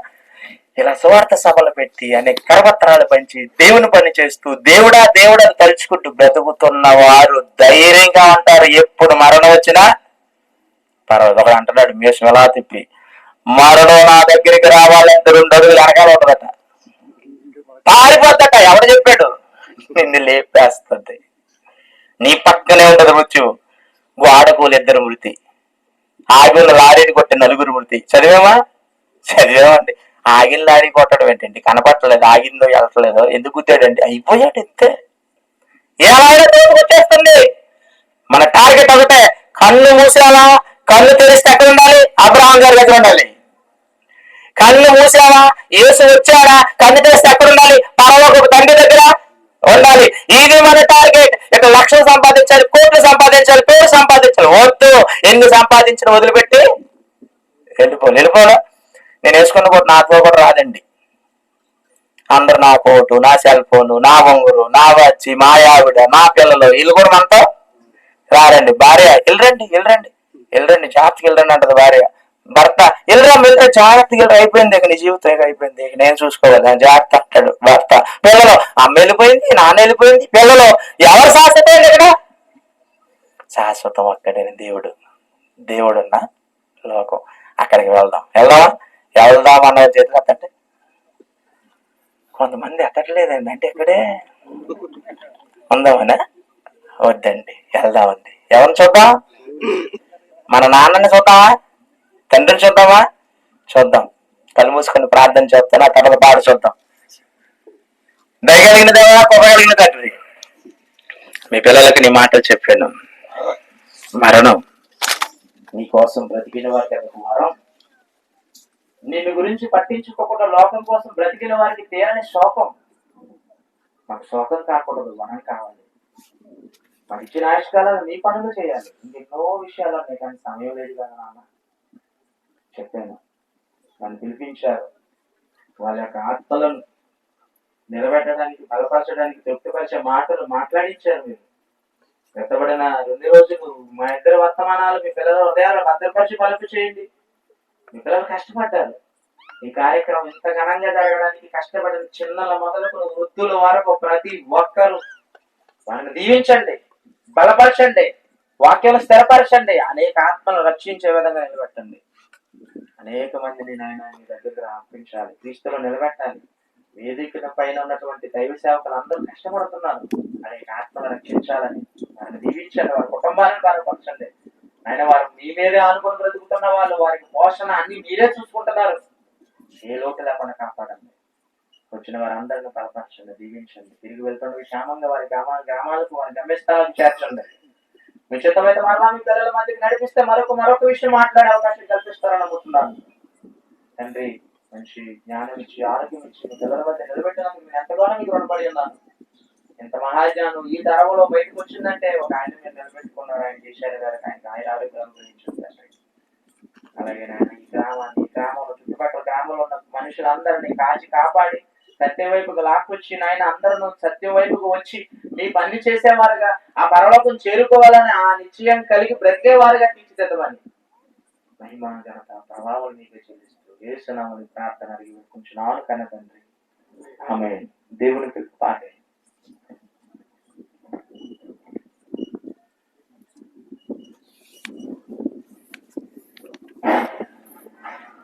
ఇలా సువార్త సభలు పెట్టి అనేక కరపత్రాలు పంచి దేవుని పని చేస్తూ దేవుడా దేవుడని తలుచుకుంటూ బ్రతుకుతున్న వారు ధైర్యంగా ఉంటారు. ఎప్పుడు మరణం వచ్చినా పర్వాలేదు. ఒకడు అంటున్నాడు, మేషం ఎలా తిప్పి, మరణం నా దగ్గరికి రావాలంటే 2 అడుగులు వెనకాల ఉంటుందట, పారిపోద్దట. ఎవడు చెప్పాడు? నిన్ను లేపేస్తుంది. నీ పక్కనే ఉంటది మృత్యువు. గోడకూలు 2 మృతి, ఆగిన లారీని కొట్టి 4 మృతి. చదివామండి. ఆగిన లారీ కొట్టడం ఏంటండి? కనపట్టలేదు, ఆగిందో వెళ్ళట్లేదో, ఎందుకు గుర్తాడండి? అయిపోయాడు ఇంతే. ఏమైనా వచ్చేస్తుంది. మన టార్గెట్ ఒకటే, కళ్ళు మూసేలా, కళ్ళు తెరిస్తే ఎక్కడ ఉండాలి? అబ్రహాం గారి దగ్గర ఉండాలి. కళ్ళు మూసావా, యేసు వచ్చాడా, కళ్ళు తెరిస్తే ఎక్కడ ఉండాలి? పరలోకపు తండ్రి దగ్గర ఉండాలి. ఇది మన టార్గెట్. ఇక లక్షలు సంపాదించాలి, కోట్లు సంపాదించాలి, పేరు సంపాదించాలి. వద్దు. ఎన్ని సంపాదించిన వదిలిపెట్టి వెళ్ళిపోలే. నేను వేసుకున్న కూడా నాతో కూడా రాదండి. అందరు నా కోటు, నా సెల్ ఫోను, నా బొంగురు, నా వచ్చి, మా ఆవిడ, మా పిల్లలు వీళ్ళు కూడా మనతో రారండి. భార్య వెళ్ళరండి జాగ్రత్తకి వెళ్ళరండి అంటది భార్య. భర్త వెళ్ళరా జాగ్రత్తగా వెళ్ళరా, అయిపోయింది ఇక నీ జీవితం, ఇక అయిపోయింది, ఇక నేను చూసుకోవాలి జాగ్రత్త అంటాడు భర్త. పిల్లలు అమ్మ వెళ్ళిపోయింది, నాన్న వెళ్ళిపోయింది, పిల్లలు ఎవరు శాశ్వతం ఇక్కడ? శాశ్వతం అక్కడేని దేవుడున్న లోకం. అక్కడికి వెళ్దాం అన్న చేతులు ఎత్తండి. కొంతమంది ఎత్తట్లేదండి. అంటే ఇక్కడే ఉందామనా? వద్దండి, వెళ్దామండి. ఎవరిని చూద్దాం? మన నాన్నని చూద్దామా? తండ్రిని చూద్దామా? చూద్దాం. కళ్ళు మూసుకొని ప్రార్థన చేస్తాను, ఆ తర్వాత పాడు చూద్దాం. దయగలిగిన దేవా, కృపగలిగిన తండ్రి, మీ పిల్లలకి నీ మాటలు చెప్పాను. మరణం నీ కోసం బ్రతికిన వారికి అది మరణం. నిన్ను గురించి పట్టించుకోకుండా లోకం కోసం బ్రతికిన వారికి తీరని శోకం. మాకు శోకం కాకూడదు, మనం కావాలి. మాకు ఇచ్చిన ఆయుష్కాలను నీ పనులు చేయాలి. ఇంకెన్నో విషయాలు ఉన్నాయి, కానీ సమయం లేదు కదా నాన్న. చెప్పాను, నన్ను పిలిపించారు. వాళ్ళ యొక్క ఆత్మలను నిలబెట్టడానికి, బలపరచడానికి, తృప్తిపరిచే మాటలు మాట్లాడించారు. మీరు వెతబడిన 2 రోజులు మా ఇద్దరు వర్తమానాలు మీ పిల్లల హృదయాలు భద్రపరిచి పలుపు చేయండి. మీ పిల్లలు కష్టపడ్డారు. ఈ కార్యక్రమం ఇంత ఘనంగా జరగడానికి కష్టపడిన చిన్నల మొదలుకు వృద్ధుల వరకు ప్రతి ఒక్కరూ వారిని దీవించండి, బలపరచండి, వాక్యాలు స్థిరపరచండి, అనేక ఆత్మలను రక్షించే విధంగా నిలబెట్టండి. అనేక మందిని నాయన మీ దగ్గర అర్పించాలి, క్రీస్తులో నిలబెట్టాలి. వేదిక పైన ఉన్నటువంటి దైవ సేవకులు అందరూ కష్టపడుతున్నారు, అనేక ఆత్మలను రక్షించాలని. వారిని దీవించండి, వారి కుటుంబాలను బలపరచండి. ఆయన వారు మీ మీదే ఆనుకొని బ్రతుకుతున్న వాళ్ళు, వారికి పోషణ అన్ని మీరే చూసుకుంటున్నారు. ఏ లోటు లేకుండా కాపాడండి. వచ్చిన వారందరిని బలపరచండి, దీవించండి. తిరిగి వెళ్తుండే క్షేమంగా వారి గ్రామాలకు, వారి గమ్యస్థానాలకు చేర్చండి. మీ చిత్తమైతే మరలా మీ పిల్లల మధ్యకి నడిపిస్తే మరొక విషయం మాట్లాడే అవకాశం కల్పిస్తారని అనుకుంటున్నాను. తండ్రి, మంచి జ్ఞానం ఇచ్చి, ఆరోగ్యం ఇచ్చి, మీ పిల్లల మధ్య నిలబెట్టడానికి మీరు ఎంతగానో మీకు రుణపడి ఉన్నాను. ఎంత మహాజ్ఞానం ఈ తరంలో బయటకు వచ్చిందంటే ఒక ఆయన మీరు నిలబెట్టుకున్నారు. ఆయన చేశారు గారికి ఆయన ఆరోగ్యాలు గురించి. అలాగే నాయన ఈ గ్రామంలో చుట్టుపక్కల గ్రామంలో ఉన్న మనుషులందరినీ కాచి కాపాడి సత్యం వైపుకు లాక్కొచ్చి నాయన అందరూ సత్యం వైపుకు వచ్చి మీ పని చేసేవారుగా, ఆ పరలోకం చేరుకోవాలని ఆ నిశ్చయం కలిగి బ్రతికేవారుగా తీర్చిదిద్దమని మహిమ ఘనత ప్రభావం మీకే చెల్లిస్తూ యేసు నామములో ప్రార్థన అడిగి కొంచెం కన్న తండ్రి. ఆమేన్. దేవునికి పాట